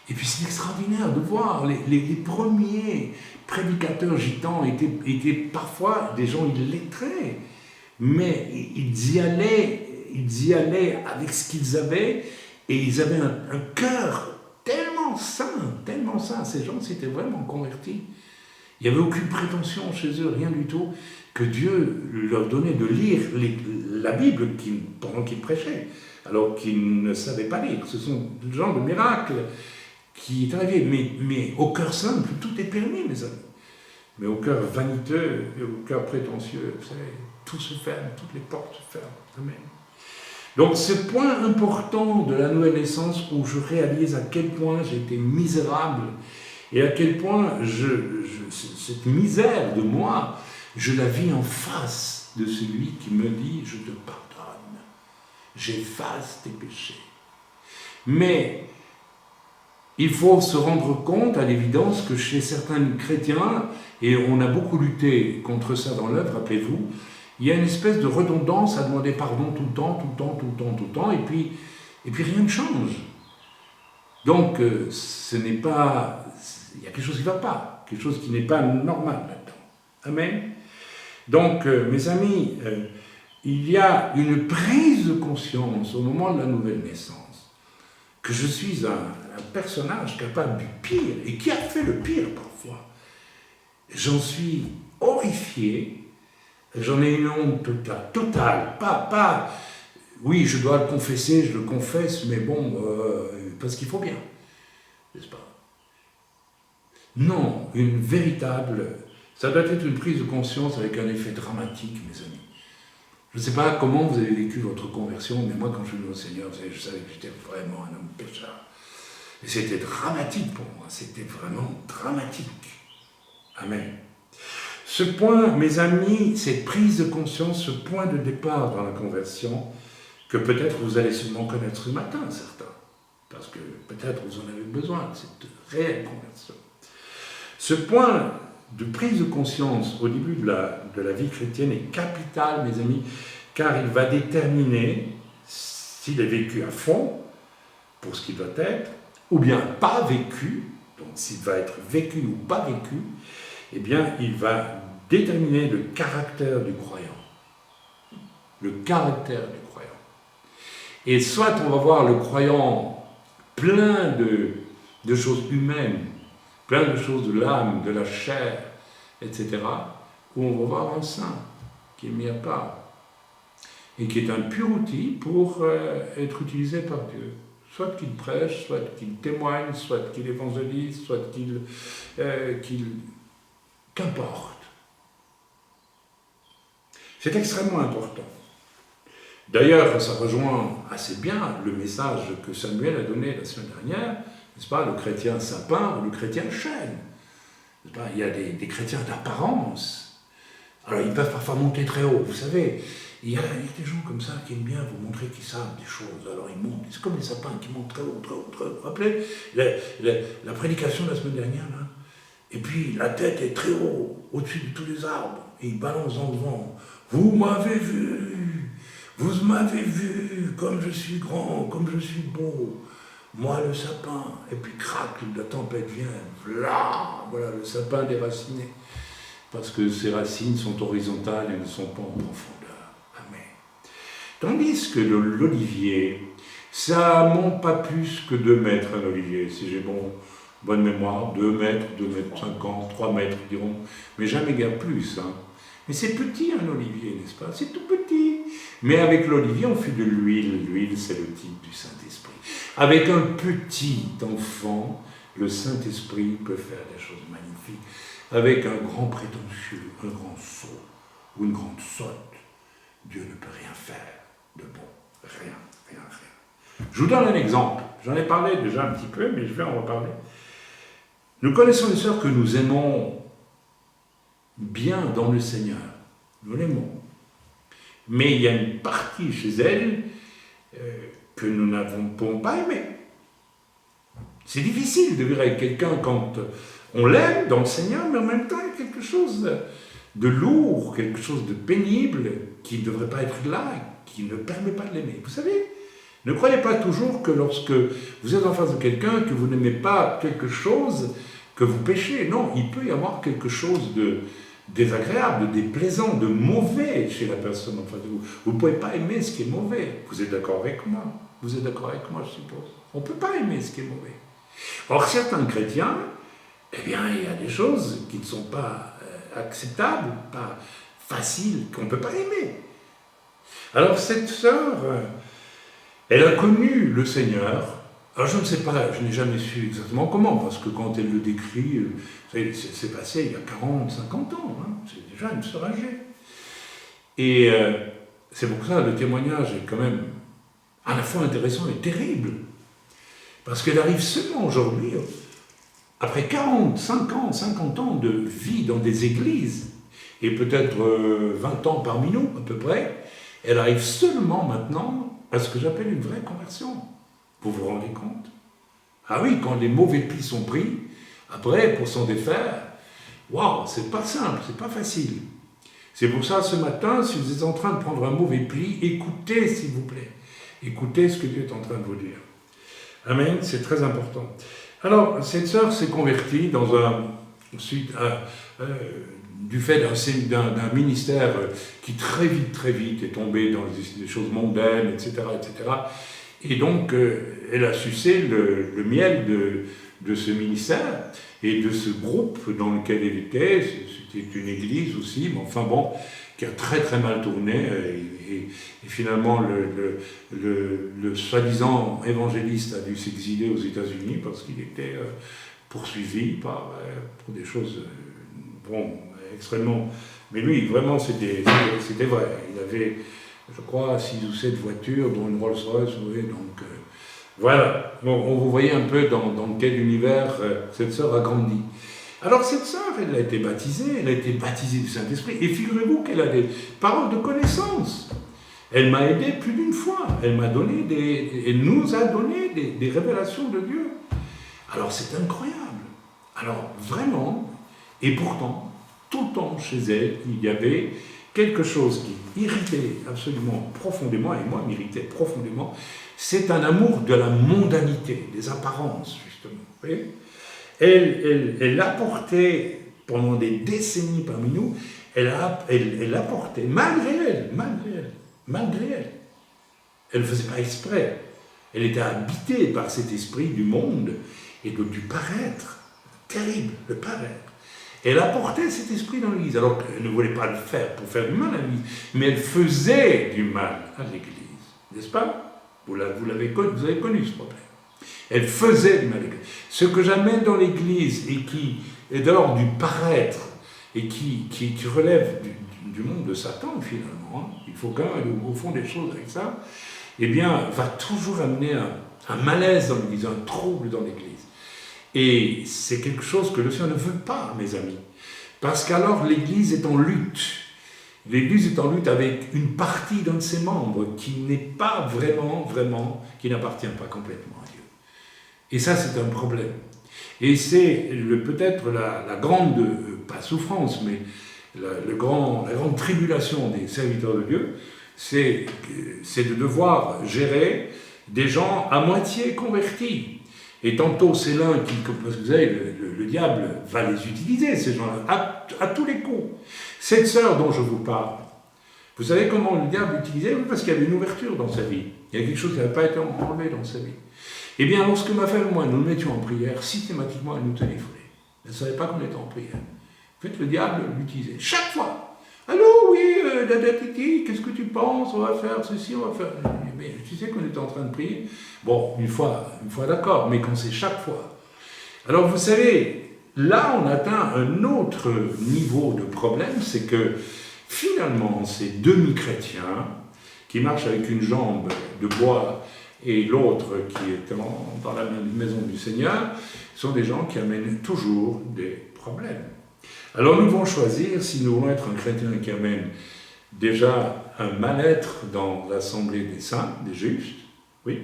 S1: Et puis c'est extraordinaire de voir les premiers prédicateurs gitans étaient parfois des gens illettrés, mais ils y allaient avec ce qu'ils avaient, et ils avaient un cœur tellement saint, ces gens s'étaient vraiment convertis. Il n'y avait aucune prétention chez eux, rien du tout, que Dieu leur donnait de lire la Bible pendant qu'ils prêchaient, alors qu'ils ne savaient pas lire. Ce sont des genres de miracles qui est arrivé, mais au cœur simple, tout est permis, mes amis. Mais au cœur vaniteux et au cœur prétentieux, vous savez, tout se ferme, toutes les portes se ferment. Amen. Donc ce point important de la nouvelle naissance où je réalise à quel point j'ai été misérable et à quel point cette misère de moi, je la vis en face de celui qui me dit « je te pardonne, j'efface tes péchés ». Mais il faut se rendre compte à l'évidence que chez certains chrétiens, et on a beaucoup lutté contre ça dans l'œuvre, rappelez-vous, il y a une espèce de redondance à demander pardon tout le temps, et puis rien ne change. Donc, il y a quelque chose qui ne va pas, quelque chose qui n'est pas normal là-dedans. Amen. Donc, mes amis, il y a une prise de conscience au moment de la nouvelle naissance, que je suis un personnage capable du pire, et qui a fait le pire parfois. J'en suis horrifié. J'en ai une honte totale, oui, je dois le confesser, je le confesse, mais bon, parce qu'il faut bien, n'est-ce pas? Non, ça doit être une prise de conscience avec un effet dramatique, mes amis. Je ne sais pas comment vous avez vécu votre conversion, mais moi, quand je suis venu au Seigneur, vous savez, je savais que j'étais vraiment un homme pécheur. Et c'était dramatique pour moi, c'était vraiment dramatique. Amen. Ce point, mes amis, cette prise de conscience, ce point de départ dans la conversion, que peut-être vous allez seulement connaître ce matin, certains, parce que peut-être vous en avez besoin de cette réelle conversion. Ce point de prise de conscience au début de la vie chrétienne est capital, mes amis, car il va déterminer s'il est vécu à fond, pour ce qu'il doit être, ou bien pas vécu, donc s'il va être vécu ou pas vécu, eh bien, il va déterminer le caractère du croyant. Le caractère du croyant. Et soit on va voir le croyant plein de choses humaines, plein de choses de l'âme, de la chair, etc., ou on va voir un saint qui est mis à part et qui est un pur outil pour être utilisé par Dieu. Soit qu'il prêche, soit qu'il témoigne, soit qu'il évangélise, soit qu'il qu'importe. C'est extrêmement important. D'ailleurs, ça rejoint assez bien le message que Samuel a donné la semaine dernière, n'est-ce pas, le chrétien sapin ou le chrétien chêne. Il y a des chrétiens d'apparence. Alors, ils peuvent parfois monter très haut, vous savez. Il y a des gens comme ça qui aiment bien vous montrer qu'ils savent des choses. Alors, ils montent. C'est comme les sapins qui montent très haut, très haut, très haut. Vous vous rappelez la prédication de la semaine dernière, là? Et puis, la tête est très haut, au-dessus de tous les arbres. Et il balance dans le vent. Vous m'avez vu, comme je suis grand, comme je suis beau. Moi, le sapin. Et puis, crac, la tempête vient. Voilà, le sapin déraciné. Parce que ses racines sont horizontales et ne sont pas en profondeur. Amen. Tandis que l'olivier, ça monte pas plus que 2 mètres, un olivier, si j'ai bon bonne mémoire, 2 mètres, 2 mètres 50, 3 mètres, diront, mais jamais guère plus. Hein. Mais c'est petit un olivier, n'est-ce pas? C'est tout petit. Mais avec l'olivier, on fait de l'huile. L'huile, c'est le type du Saint-Esprit. Avec un petit enfant, le Saint-Esprit peut faire des choses magnifiques. Avec un grand prétentieux, un grand sot ou une grande sotte, Dieu ne peut rien faire de bon. Rien, rien, rien. Je vous donne un exemple. J'en ai parlé déjà un petit peu, mais je vais en reparler. Nous connaissons une sœur que nous aimons bien dans le Seigneur. Nous l'aimons. Mais il y a une partie chez elle que nous n'avons pas aimée. C'est difficile de vivre avec quelqu'un quand on l'aime dans le Seigneur, mais en même temps, il y a quelque chose de lourd, quelque chose de pénible qui ne devrait pas être là, qui ne permet pas de l'aimer. Vous savez, ne croyez pas toujours que lorsque vous êtes en face de quelqu'un, que vous n'aimez pas quelque chose, que vous péchez. Non, il peut y avoir quelque chose de désagréable, de déplaisant, de mauvais chez la personne en face de vous. Vous ne pouvez pas aimer ce qui est mauvais. Vous êtes d'accord avec moi? Vous êtes d'accord avec moi, je suppose. On ne peut pas aimer ce qui est mauvais. Or, certains chrétiens, eh bien, il y a des choses qui ne sont pas acceptables, pas faciles, qu'on ne peut pas aimer. Alors, cette sœur, elle a connu le Seigneur. Alors, je ne sais pas, je n'ai jamais su exactement comment, parce que quand elle le décrit, c'est passé il y a 40, 50 ans, hein, c'est déjà une sœur âgée. Et c'est pour ça, le témoignage est quand même à la fois intéressant et terrible. Parce qu'elle arrive seulement aujourd'hui, après 40, 50 ans de vie dans des églises, et peut-être 20 ans parmi nous, à peu près, elle arrive seulement maintenant à ce que j'appelle une vraie conversion. Vous vous rendez compte? Ah oui, quand les mauvais plis sont pris, après, pour s'en défaire, waouh, c'est pas simple, c'est pas facile. C'est pour ça, ce matin, si vous êtes en train de prendre un mauvais pli, écoutez, s'il vous plaît. Écoutez ce que Dieu est en train de vous dire. Amen, c'est très important. Alors, cette sœur s'est convertie dans du fait d'un ministère qui très vite est tombé dans des choses mondaines, etc., etc. Et donc, elle a sucé le miel de ce ministère et de ce groupe dans lequel elle était. C'était une église aussi, mais enfin bon, qui a très mal tourné. Et finalement, le soi-disant évangéliste a dû s'exiler aux États-Unis parce qu'il était poursuivi pour des choses extrêmement... Mais lui, vraiment, c'était vrai. Il avait, je crois, 6 ou 7 voitures, dont une Rolls-Royce, vous voyez, donc... voilà, bon, vous voyez un peu dans quel univers cette sœur a grandi. Alors cette sœur, elle a été baptisée du Saint-Esprit, et figurez-vous qu'elle a des paroles de connaissance. Elle m'a aidé plus d'une fois, elle nous a donné des révélations de Dieu. Alors c'est incroyable. Alors vraiment, et pourtant, tout le temps chez elle, il y avait quelque chose qui irritait absolument profondément, et moi m'irritait profondément, c'est un amour de la mondanité, des apparences, justement. Vous voyez ? Elle apportait, pendant des décennies parmi nous, elle apportait, malgré elle. Elle ne faisait pas exprès. Elle était habitée par cet esprit du monde et du paraître. Terrible, le paraître. Elle apportait cet esprit dans l'Église, alors qu'elle ne voulait pas le faire pour faire du mal à l'Église, mais elle faisait du mal à l'Église. N'est-ce pas? Vous avez connu ce problème. Elle faisait du mal à l'Église. Ce que j'amène dans l'Église et qui est de l'ordre du paraître et qui relève du monde de Satan finalement, il faut quand même aller au fond des choses avec ça, eh bien, va toujours amener un malaise dans l'Église, un trouble dans l'Église. Et c'est quelque chose que le Seigneur ne veut pas, mes amis. Parce qu'alors l'Église est en lutte. L'Église est en lutte avec une partie d'un de ses membres qui n'est pas vraiment, qui n'appartient pas complètement à Dieu. Et ça, c'est un problème. Et c'est peut-être la grande, pas souffrance, mais la grande tribulation des serviteurs de Dieu, c'est de devoir gérer des gens à moitié convertis. Et tantôt, c'est l'un qui, parce que vous savez, le diable va les utiliser, ces gens-là, à tous les coups. Cette sœur dont je vous parle, vous savez comment le diable l'utilisait? Parce qu'il y avait une ouverture dans sa vie. Il y a quelque chose qui n'avait pas été enlevé dans sa vie. Eh bien, lorsque ma femme et moi nous mettions en prière, systématiquement, elle nous téléphonait. Elle ne savait pas qu'on était en prière. En fait, le diable l'utilisait chaque fois. Allô, oui, Dada Titi, qu'est-ce que tu penses? On va faire ceci, on va faire. Mais tu sais qu'on est en train de prier. Bon, une fois d'accord, mais quand c'est chaque fois. Alors, vous savez, là, on atteint un autre niveau de problème, c'est que finalement, ces demi-chrétiens qui marchent avec une jambe de bois et l'autre qui est dans la maison du Seigneur, sont des gens qui amènent toujours des problèmes. Alors nous devons choisir si nous voulons être un chrétien qui amène déjà un mal-être dans l'assemblée des saints, des justes, oui,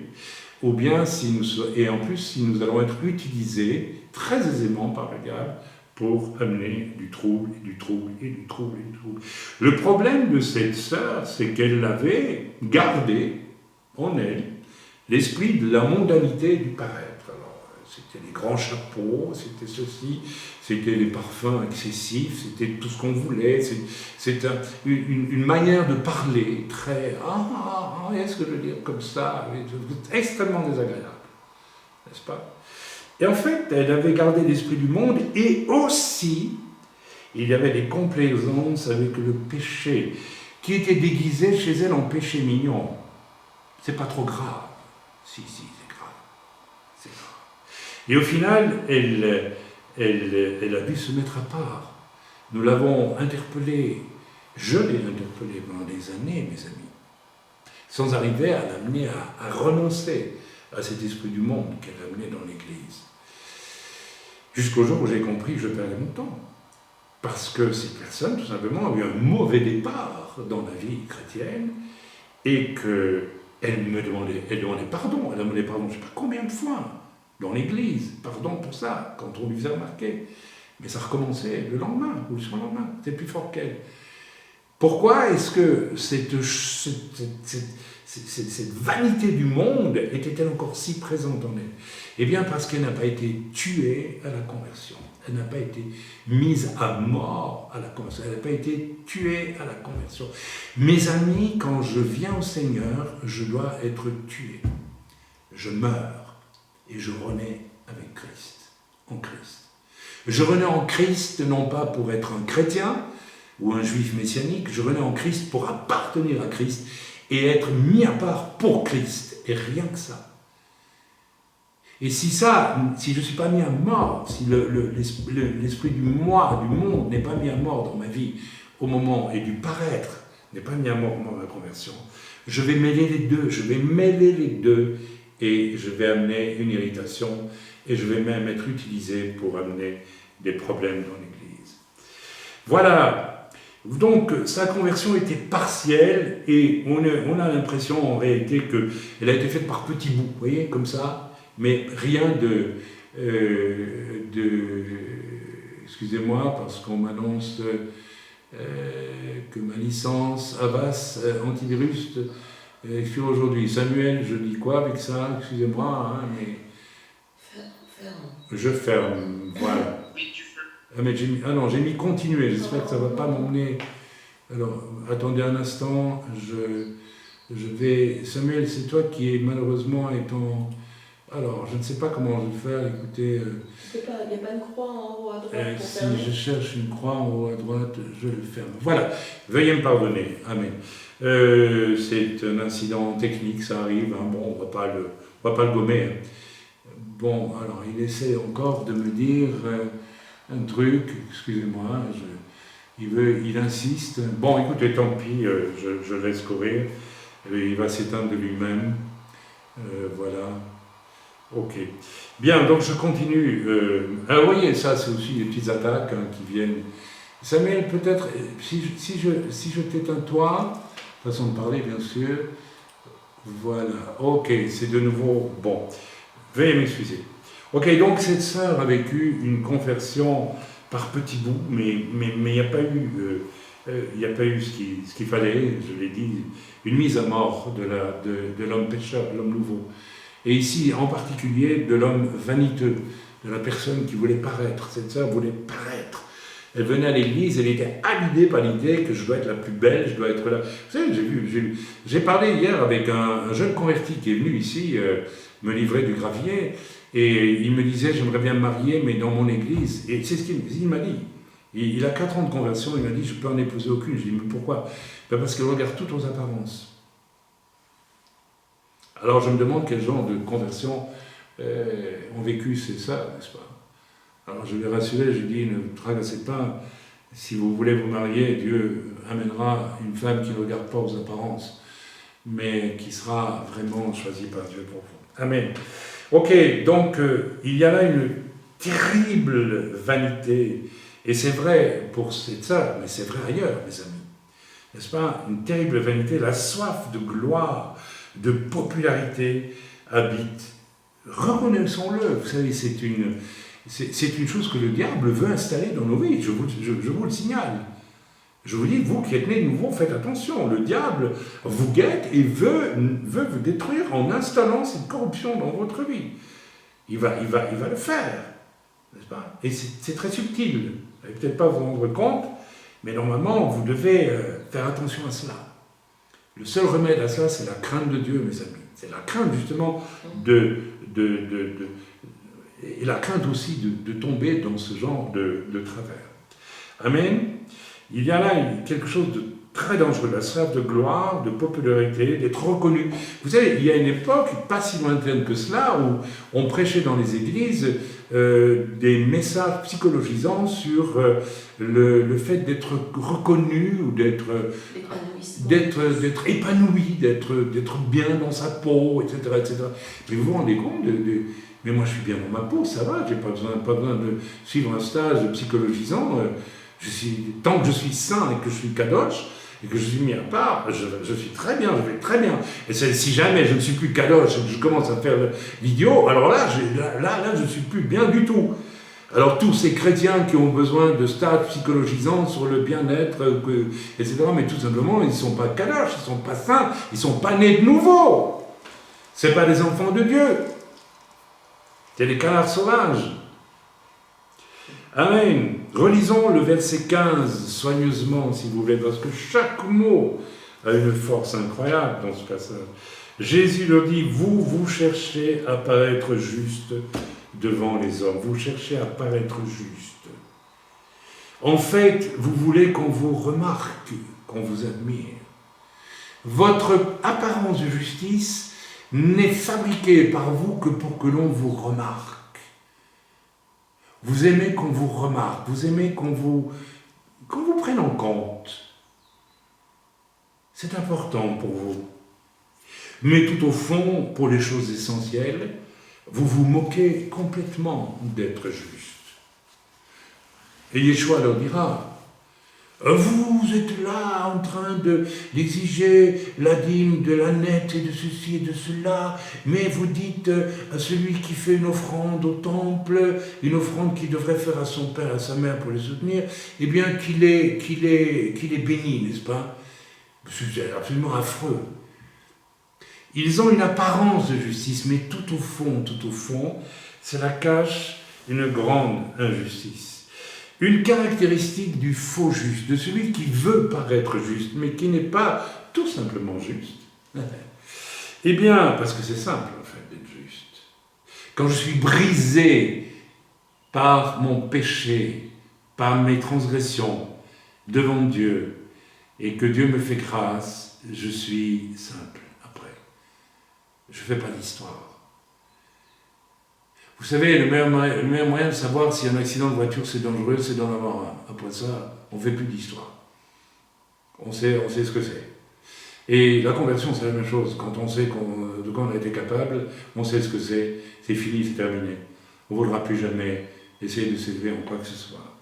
S1: ou bien si nous allons être utilisés très aisément par le diable pour amener du trouble, et du trouble, et du trouble, et du trouble. Le problème de cette sœur, c'est qu'elle avait gardé en elle l'esprit de la mondanité du paraître. Alors, c'était les grands chapeaux, c'était ceci, c'était les parfums excessifs, c'était tout ce qu'on voulait, c'est une manière de parler très... est-ce que je veux dire comme ça? Extrêmement désagréable, n'est-ce pas? Et en fait, elle avait gardé l'esprit du monde, et aussi, il y avait des complaisances avec le péché, qui était déguisé chez elle en péché mignon. C'est pas trop grave. Si, c'est grave. C'est grave. Et au final, elle a dû se mettre à part. Nous l'avons interpellée, je l'ai interpellée pendant des années, mes amis, sans arriver à l'amener à renoncer à cet esprit du monde qu'elle amenait dans l'Église. Jusqu'au jour où j'ai compris que je perdais mon temps. Parce que ces personnes, tout simplement, ont eu un mauvais départ dans la vie chrétienne et qu'elle demandait pardon. Elle a demandé pardon, je ne sais pas combien de fois, dans l'Église, pardon pour ça, quand on lui faisait remarquer. Mais ça recommençait le lendemain ou le surlendemain, c'était plus fort qu'elle. Pourquoi est-ce que cette vanité du monde était-elle encore si présente en elle? Eh bien parce qu'elle n'a pas été tuée à la conversion. Elle n'a pas été mise à mort à la conversion. Elle n'a pas été tuée à la conversion. Mes amis, quand je viens au Seigneur, je dois être tué. Je meurs et je renais avec Christ, en Christ. Je renais en Christ non pas pour être un chrétien ou un juif messianique, je renais en Christ pour appartenir à Christ et être mis à part pour Christ, et rien que ça. Et si je ne suis pas mis à mort, si l'esprit du moi, du monde n'est pas mis à mort dans ma vie au moment, et du paraître n'est pas mis à mort au moment de la conversion, je vais mêler les deux, et je vais amener une irritation, et je vais même être utilisé pour amener des problèmes dans l'Église. Voilà. Donc, sa conversion était partielle, et on a l'impression en réalité qu'elle a été faite par petits bouts, vous voyez, comme ça, mais rien excusez-moi, parce qu'on m'annonce que ma licence Avast antivirus expire aujourd'hui. Samuel, je dis quoi avec ça? Excusez-moi, hein, mais...
S2: Ferme.
S1: Je ferme, voilà.
S3: Oui, tu fermes.
S1: Ah, mais j'ai mis continuer, j'espère que ça ne va pas m'emmener. Alors, attendez un instant, je vais... Samuel, c'est toi qui malheureusement est en... Alors, je ne sais pas comment je vais faire, écoutez...
S2: Il n'y a pas une croix en haut à droite pour
S1: si
S2: fermer.
S1: je cherche une croix en haut à droite, je le ferme. Voilà, veuillez me pardonner, amen. C'est un incident technique, ça arrive, hein. Bon, on va pas le gommer. Hein. Bon, alors, il essaie encore de me dire un truc, excusez-moi, il insiste. Bon, écoutez, tant pis, je laisse courir, il va s'éteindre de lui-même, voilà. Ok. Bien, donc je continue. Alors, vous voyez, ça, c'est aussi des petites attaques qui viennent. Samuel, peut-être, si je t'éteins toi, façon de parler, bien sûr. Voilà. Ok, c'est de nouveau bon. Veuillez m'excuser. Ok, donc cette sœur a vécu une conversion par petits bouts, mais il n'y a pas eu ce qu'il fallait, je l'ai dit, une mise à mort de l'homme pécheur, de l'homme nouveau. Et ici, en particulier, de l'homme vaniteux, de la personne qui voulait paraître. Cette sœur voulait paraître. Elle venait à l'église, elle était habitée par l'idée que je dois être la plus belle, je dois être là. Vous savez, j'ai parlé hier avec un jeune converti qui est venu ici, me livrait du gravier, et il me disait, j'aimerais bien me marier, mais dans mon église. Et c'est ce qu'il m'a dit. Il a 4 ans de conversion, il m'a dit, je peux en épouser aucune. Je dis, mais pourquoi? Ben parce qu'elle regarde toutes aux apparences. Alors je me demande quel genre de conversion ont vécu c'est ça, n'est-ce pas? Alors je lui ai rassuré, je lui ai dit, ne tracassez pas, si vous voulez vous marier, Dieu amènera une femme qui ne regarde pas aux apparences, mais qui sera vraiment choisie par Dieu pour vous. Amen. Ok, donc il y a là une terrible vanité, et c'est vrai pour ça, mais c'est vrai ailleurs, mes amis. N'est-ce pas? Une terrible vanité, la soif de gloire, de popularité habite. Reconnaissons-le, vous savez, c'est une chose que le diable veut installer dans nos vies, je vous le signale. Je vous dis, vous qui êtes nés de nouveau, faites attention, le diable vous guette et veut vous détruire en installant cette corruption dans votre vie. Il va le faire, n'est-ce pas? Et c'est très subtil, vous n'allez peut-être pas vous rendre compte, mais normalement, vous devez faire attention à cela. Le seul remède à cela, c'est la crainte de Dieu, mes amis. C'est la crainte, justement, et la crainte aussi de tomber dans ce genre de travers. Amen. Il y a là quelque chose de très dangereux, la soif de gloire, de popularité, d'être reconnu. Vous savez, il y a une époque, pas si lointaine que cela, où on prêchait dans les églises des messages psychologisants sur le fait d'être reconnu ou d'être épanoui, d'être bien dans sa peau, etc., etc. Mais vous vous rendez compte mais moi je suis bien dans ma peau, ça va, j'ai pas besoin de suivre un stage psychologisant. Tant que je suis sain et que je suis kadosh, et que je suis mis à part, je suis très bien, je vais très bien. Et si jamais je ne suis plus kadosh et que je commence à faire l'idiot, alors là, je ne suis plus bien du tout. Alors tous ces chrétiens qui ont besoin de stages psychologisants sur le bien-être, etc., mais tout simplement, ils ne sont pas kadosh, ils ne sont pas saints, ils ne sont pas nés de nouveau. Ce n'est pas des enfants de Dieu. C'est des canards sauvages. Amen. Relisons le verset 15 soigneusement, s'il vous plaît, parce que chaque mot a une force incroyable dans ce passage. Jésus leur dit, vous cherchez à paraître juste devant les hommes. Vous cherchez à paraître juste. En fait, vous voulez qu'on vous remarque, qu'on vous admire. Votre apparence de justice n'est fabriquée par vous que pour que l'on vous remarque. Vous aimez qu'on vous remarque, vous aimez qu'on vous prenne en compte. C'est important pour vous. Mais tout au fond, pour les choses essentielles, vous vous moquez complètement d'être juste. Et Yeshua leur dira, vous êtes là en train d'exiger la dîme de la nette et de ceci et de cela, mais vous dites à celui qui fait une offrande au temple, une offrande qu'il devrait faire à son père et à sa mère pour les soutenir, eh bien qu'il est béni, n'est-ce pas? C'est absolument affreux. Ils ont une apparence de justice, mais tout au fond, cela cache une grande injustice. Une caractéristique du faux juste, de celui qui veut paraître juste, mais qui n'est pas tout simplement juste. Eh bien, parce que c'est simple, en fait, d'être juste. Quand je suis brisé par mon péché, par mes transgressions devant Dieu, et que Dieu me fait grâce, je suis simple après. Je ne fais pas d'histoire. Vous savez, le meilleur moyen de savoir si un accident de voiture c'est dangereux, c'est d'en avoir un. Après ça, on ne fait plus d'histoire. On sait ce que c'est. Et la conversion, c'est la même chose. Quand on sait de quoi on a été capable, on sait ce que c'est fini, c'est terminé. On ne voudra plus jamais essayer de s'élever en quoi que ce soit.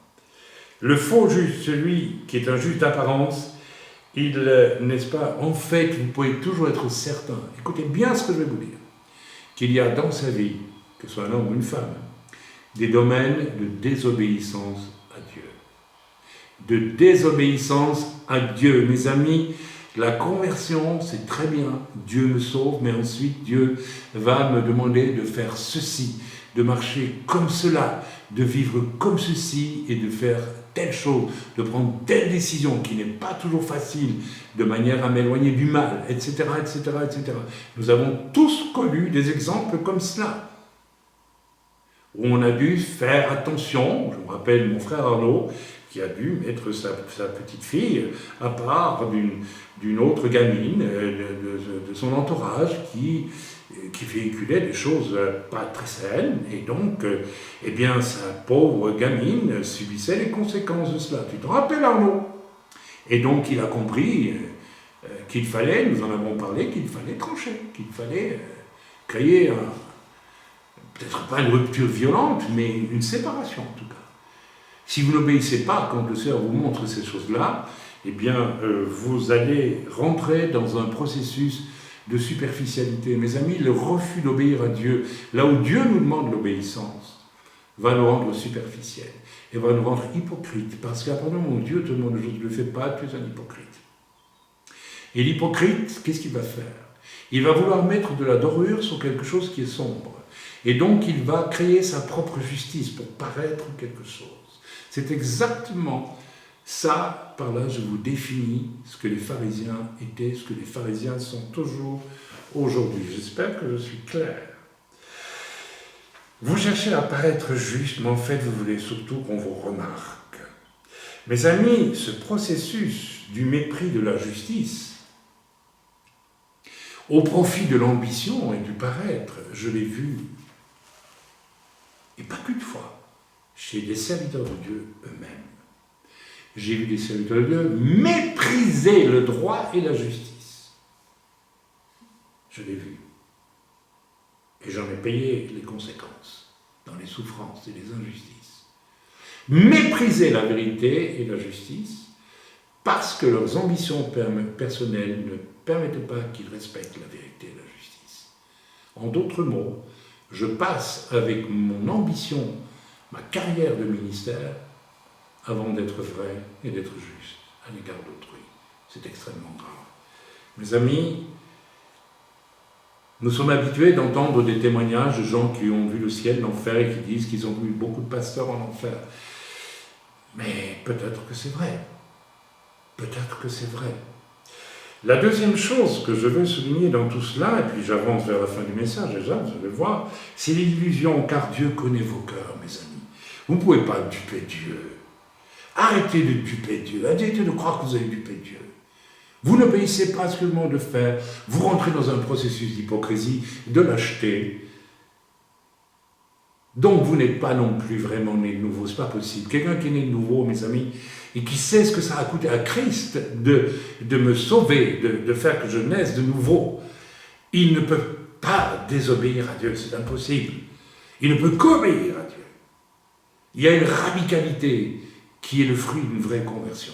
S1: Le faux juste, celui qui est un juste d'apparence, n'est-ce pas, en fait, vous pouvez toujours être certain, écoutez bien ce que je vais vous dire, qu'il y a dans sa vie, que ce soit un homme ou une femme, des domaines de désobéissance à Dieu. De désobéissance à Dieu. Mes amis, la conversion, c'est très bien, Dieu me sauve, mais ensuite Dieu va me demander de faire ceci, de marcher comme cela, de vivre comme ceci et de faire telle chose, de prendre telle décision qui n'est pas toujours facile, de manière à m'éloigner du mal, etc., etc., etc. Nous avons tous connu des exemples comme cela, où on a dû faire attention. Je me rappelle mon frère Arnaud, qui a dû mettre sa petite fille à part d'une autre gamine de son entourage qui véhiculait des choses pas très saines, et donc, eh bien, sa pauvre gamine subissait les conséquences de cela. Tu te rappelles, Arnaud? Et donc, il a compris qu'il fallait, nous en avons parlé, qu'il fallait trancher, qu'il fallait créer, peut-être pas une rupture violente, mais une séparation, en tout cas. Si vous n'obéissez pas quand le Seigneur vous montre ces choses-là, eh bien, vous allez rentrer dans un processus de superficialité. Mes amis, le refus d'obéir à Dieu, là où Dieu nous demande l'obéissance, va nous rendre superficiels et va nous rendre hypocrites. Parce qu'à partir du moment où Dieu te demande je ne le fais pas, tu es un hypocrite. Et l'hypocrite, qu'est-ce qu'il va faire? Il va vouloir mettre de la dorure sur quelque chose qui est sombre. Et donc, il va créer sa propre justice pour paraître quelque chose. C'est exactement ça, par là, je vous définis ce que les pharisiens étaient, ce que les pharisiens sont toujours aujourd'hui. J'espère que je suis clair. Vous cherchez à paraître juste, mais en fait, vous voulez surtout qu'on vous remarque. Mes amis, ce processus du mépris de la justice, au profit de l'ambition et du paraître, je l'ai vu, et pas qu'une fois, chez des serviteurs de Dieu eux-mêmes. J'ai vu des serviteurs de Dieu mépriser le droit et la justice. Je l'ai vu. Et j'en ai payé les conséquences, dans les souffrances et les injustices. Mépriser la vérité et la justice, parce que leurs ambitions personnelles ne permettaient pas qu'ils respectent la vérité et la justice. En d'autres mots, je passe avec mon ambition, ma carrière de ministère, avant d'être vrai et d'être juste à l'égard d'autrui. C'est extrêmement grave. Mes amis, nous sommes habitués d'entendre des témoignages de gens qui ont vu le ciel, l'enfer, et qui disent qu'ils ont vu beaucoup de pasteurs en enfer. Mais peut-être que c'est vrai. Peut-être que c'est vrai. La deuxième chose que je veux souligner dans tout cela, et puis j'avance vers la fin du message déjà, vous allez voir, c'est l'illusion, car Dieu connaît vos cœurs, mes amis. Vous ne pouvez pas duper Dieu. Arrêtez de duper Dieu. Arrêtez de croire que vous avez dupé Dieu. Vous n'obéissez pas à ce que le monde fait. Vous rentrez dans un processus d'hypocrisie, de lâcheté. Donc vous n'êtes pas non plus vraiment né de nouveau. Ce n'est pas possible. Quelqu'un qui est né de nouveau, mes amis, et qui sait ce que ça a coûté à Christ de me sauver, de faire que je naisse de nouveau, il ne peut pas désobéir à Dieu. C'est impossible. Il ne peut qu'obéir à Dieu. Il y a une radicalité qui est le fruit d'une vraie conversion.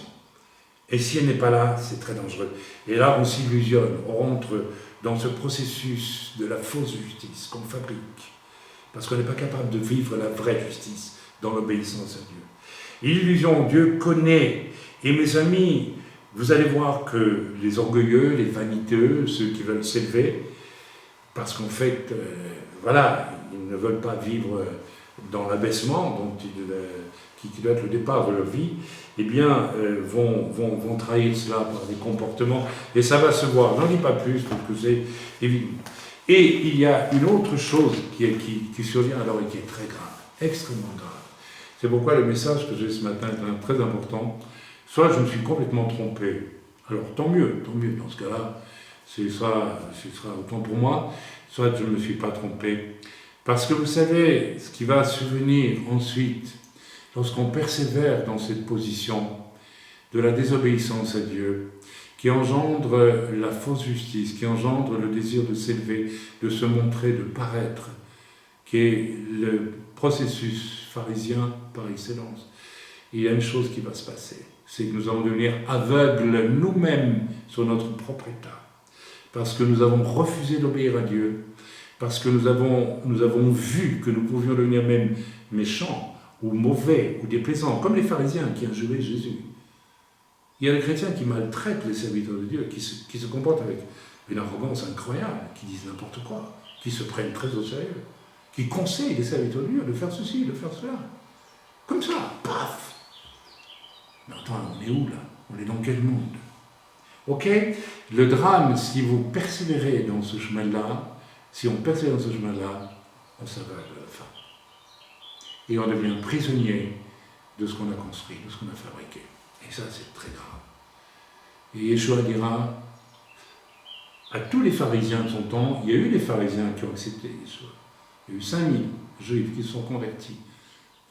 S1: Et si elle n'est pas là, c'est très dangereux. Et là, on s'illusionne, on rentre dans ce processus de la fausse justice qu'on fabrique, parce qu'on n'est pas capable de vivre la vraie justice dans l'obéissance à Dieu. L'illusion, Dieu connaît. Et mes amis, vous allez voir que les orgueilleux, les vaniteux, ceux qui veulent s'élever, parce qu'en fait, voilà, ils ne veulent pas vivre dans l'abaissement, qui doit être le départ de leur vie, eh bien, vont trahir cela par des comportements, et ça va se voir. J'en dis pas plus, parce que c'est évident. Et il y a une autre chose qui survient alors et qui est très grave, extrêmement grave. C'est pourquoi le message que j'ai ce matin est très important. Soit je me suis complètement trompé, alors tant mieux, dans ce cas-là, ce sera autant pour moi, soit je ne me suis pas trompé. Parce que vous savez, ce qui va survenir ensuite, lorsqu'on persévère dans cette position de la désobéissance à Dieu, qui engendre la fausse justice, qui engendre le désir de s'élever, de se montrer, de paraître, qui est le processus pharisien par excellence, il y a une chose qui va se passer, c'est que nous allons devenir aveugles nous-mêmes sur notre propre état, parce que nous avons refusé d'obéir à Dieu, parce que nous avons vu que nous pouvions devenir même méchants, ou mauvais, ou déplaisants, comme les pharisiens qui injuraient Jésus. Il y a des chrétiens qui maltraitent les serviteurs de Dieu, qui se comportent avec une arrogance incroyable, qui disent n'importe quoi, qui se prennent très au sérieux, qui conseillent les serviteurs de Dieu de faire ceci, de faire cela. Comme ça, paf! Mais attends, on est où là? On est dans quel monde? Ok? Le drame, si vous persévérez dans ce chemin-là, si on persévère dans ce chemin-là, on s'avale à la fin. Et on devient prisonnier de ce qu'on a construit, de ce qu'on a fabriqué. Et ça, c'est très grave. Et Yeshua dira à tous les pharisiens de son temps, il y a eu des pharisiens qui ont accepté Yeshua. Il y a eu 5000 juifs qui se sont convertis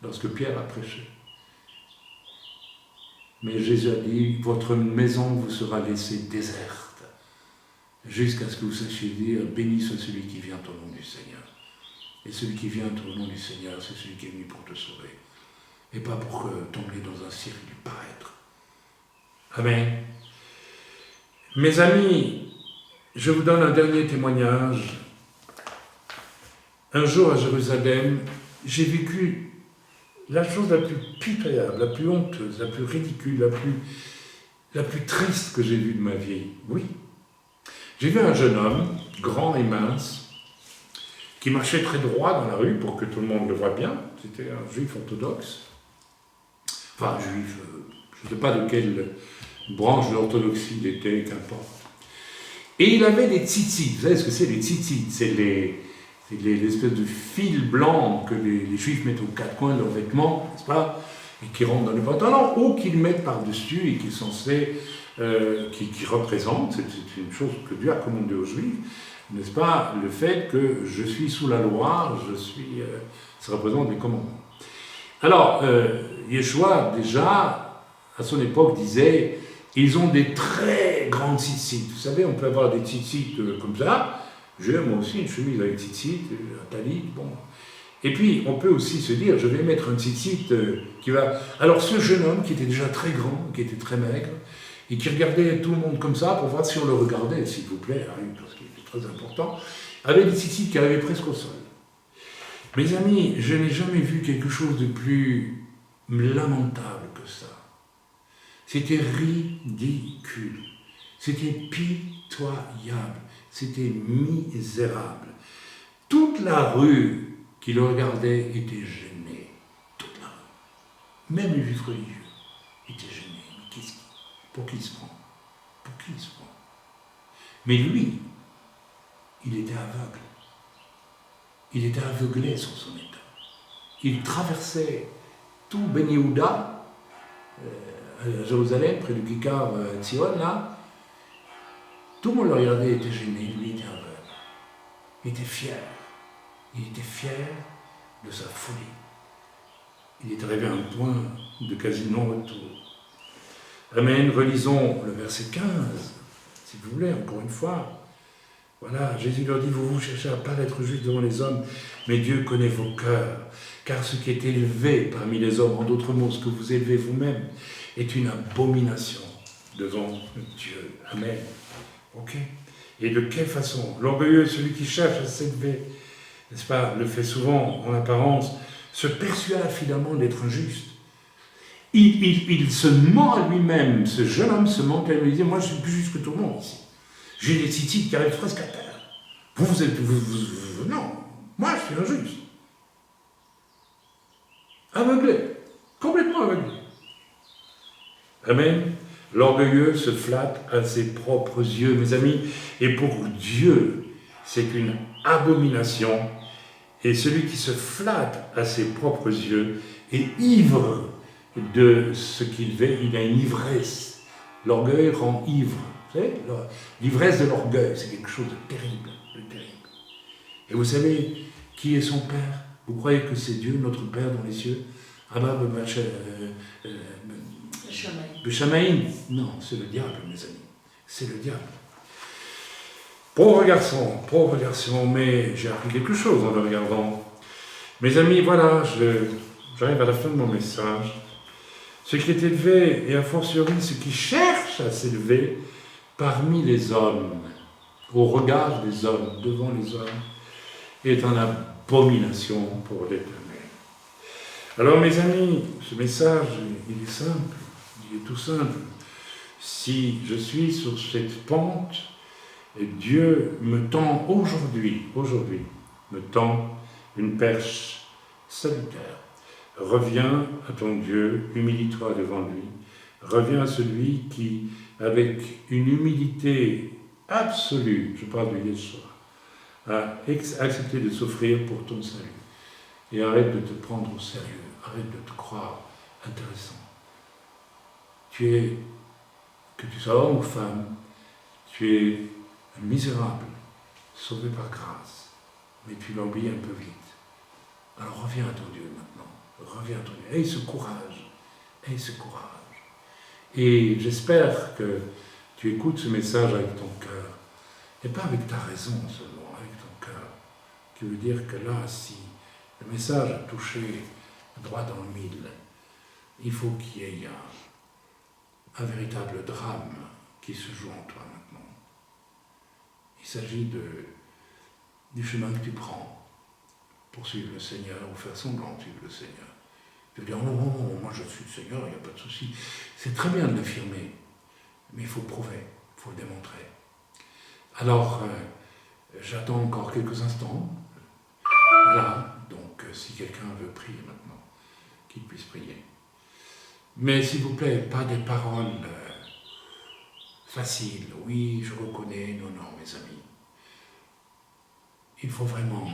S1: lorsque Pierre a prêché. Mais Jésus a dit, votre maison vous sera laissée déserte, jusqu'à ce que vous sachiez dire, béni soit celui qui vient au nom du Seigneur. Et celui qui vient au nom du Seigneur, c'est celui qui est venu pour te sauver, et pas pour tomber dans un cirque du paraître. Amen. Mes amis, je vous donne un dernier témoignage. Un jour à Jérusalem, j'ai vécu la chose la plus pitoyable, la plus honteuse, la plus ridicule, la plus triste que j'ai vue de ma vie. Oui. J'ai vu un jeune homme, grand et mince, qui marchait très droit dans la rue pour que tout le monde le voie bien. C'était un juif orthodoxe. Enfin, juif, je ne sais pas de quelle branche de l'orthodoxie il était, qu'importe. Et il avait des tzitzit. Vous savez ce que c'est les tzitzit? C'est l'espèce de fil blanc que les juifs mettent aux quatre coins de leurs vêtements, n'est-ce pas? Et qui rentrent dans les pantalons, ou qu'ils mettent par-dessus et qui sont censés, qui représentent, c'est une chose que Dieu a commandée aux juifs, n'est-ce pas? Le fait que je suis sous la loi, ça représente des commandements. Alors, Yeshua, déjà, à son époque, disait, ils ont des très grandes tzitzit. Vous savez, on peut avoir des tzitzit comme ça. J'ai moi aussi une chemise avec tzitzit, un talit, bon. Et puis, on peut aussi se dire, je vais mettre un tzitzit qui va... Alors, ce jeune homme, qui était déjà très grand, qui était très maigre, et qui regardait tout le monde comme ça, pour voir si on le regardait, s'il vous plaît, parce qu'il était très important, avait des tzitzit qui arrivaient presque au sol. Mes amis, je n'ai jamais vu quelque chose de plus lamentable que ça. C'était ridicule. C'était pitoyable. C'était misérable. Toute la rue qui le regardait était gênée. Toute la rue. Même les juifs religieux étaient gênés. Mais pour qui il se prend? Pour qui il se prend? Mais lui, il était aveugle. Il était aveuglé sur son état. Il traversait tout Ben Yehuda, à Jérusalem, près du Kikar Tzion, là. Tout le monde le regardait, il était gêné, lui était aveugle. Il était fier. Il était fier de sa folie. Il est arrivé à un point de quasi non-retour. Amen. Relisons le verset 15, si vous voulez, encore une fois. Voilà, Jésus leur dit, vous cherchez à paraître juste devant les hommes, mais Dieu connaît vos cœurs, car ce qui est élevé parmi les hommes, en d'autres mots, ce que vous élevez vous-même, est une abomination devant Dieu. Amen. Ok? Et de quelle façon? L'orgueilleux, celui qui cherche à s'élever, n'est-ce pas, le fait souvent en apparence, se persuade finalement d'être injuste. Il se ment à lui-même, ce jeune homme se ment à lui-même, il dit, moi je suis plus juste que tout le monde ici. J'ai des tzitzit qui arrivent presque à terre. Vous êtes... non, moi je suis injuste. Aveuglé, complètement aveuglé. Amen. L'orgueilleux se flatte à ses propres yeux, mes amis, et pour Dieu, c'est une abomination. Et celui qui se flatte à ses propres yeux est ivre de ce qu'il veut, il a une ivresse. L'orgueil rend ivre. Vous savez, l'ivresse de l'orgueil, c'est quelque chose de terrible, de terrible. Et vous savez qui est son Père? Vous croyez que c'est Dieu, notre Père dans les cieux? Béchamaïn? Non, c'est le diable, mes amis. C'est le diable. Pauvre garçon, mais j'ai appris quelque chose en le regardant. Mes amis, voilà, j'arrive à la fin de mon message. Ce qui est élevé, et a fortiori ce qui cherche à s'élever parmi les hommes, au regard des hommes, devant les hommes, est en abomination pour l'Éternel. Alors mes amis, ce message, il est simple, il est tout simple. Si je suis sur cette pente, et Dieu me tend aujourd'hui, me tend une perche salutaire. Reviens à ton Dieu, humilie-toi devant lui, Reviens à celui qui, avec une humilité absolue, je parle de Yeshua, a accepté de s'offrir pour ton salut. Et arrête de te prendre au sérieux, arrête de te croire intéressant. Que tu sois homme ou femme, tu es un misérable, sauvé par grâce, mais tu l'oublies un peu vite. Alors reviens à ton Dieu maintenant, reviens à ton Dieu. Aie ce courage, aie ce courage. Et j'espère que tu écoutes ce message avec ton cœur, et pas avec ta raison seulement, avec ton cœur, qui veut dire que là, si le message a touché droit dans le mille, il faut qu'il y ait un véritable drame qui se joue en toi maintenant. Il s'agit du chemin que tu prends pour suivre le Seigneur ou faire semblant de suivre le Seigneur. Tu veux dire, non, non, non, moi je suis le Seigneur, il n'y a pas de souci. C'est très bien de l'affirmer, mais il faut le prouver, il faut le démontrer. Alors, j'attends encore quelques instants. Voilà, donc si quelqu'un veut prier maintenant, qu'il puisse prier. Mais s'il vous plaît, pas des paroles faciles. Oui, je reconnais, non, non, mes amis. Il faut vraiment,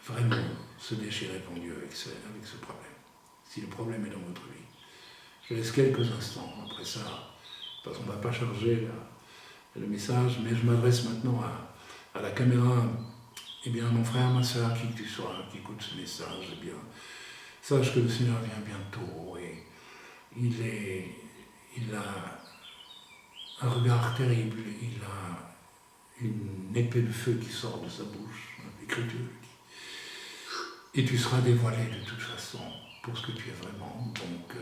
S1: vraiment se déchirer pour Dieu avec ce problème. Si le problème est dans votre vie. Je laisse quelques instants après ça, parce qu'on ne va pas charger le message, mais je m'adresse maintenant à la caméra. Eh bien, mon frère, ma soeur, qui que tu sois, qui écoute ce message, eh bien, sache que le Seigneur vient bientôt et il a un regard terrible, il a une épée de feu qui sort de sa bouche, l'Écriture le dit. Et tu seras dévoilé de toute façon pour ce que tu es vraiment. Donc,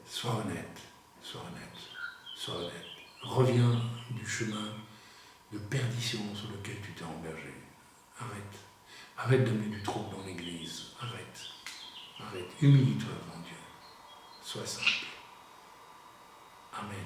S1: sois honnête, sois honnête, sois honnête. Reviens du chemin de perdition sur lequel tu t'es engagé. Arrête. Arrête d'amener du trouble dans l'église. Arrête. Arrête. Humilie-toi devant Dieu. Sois simple. Amen.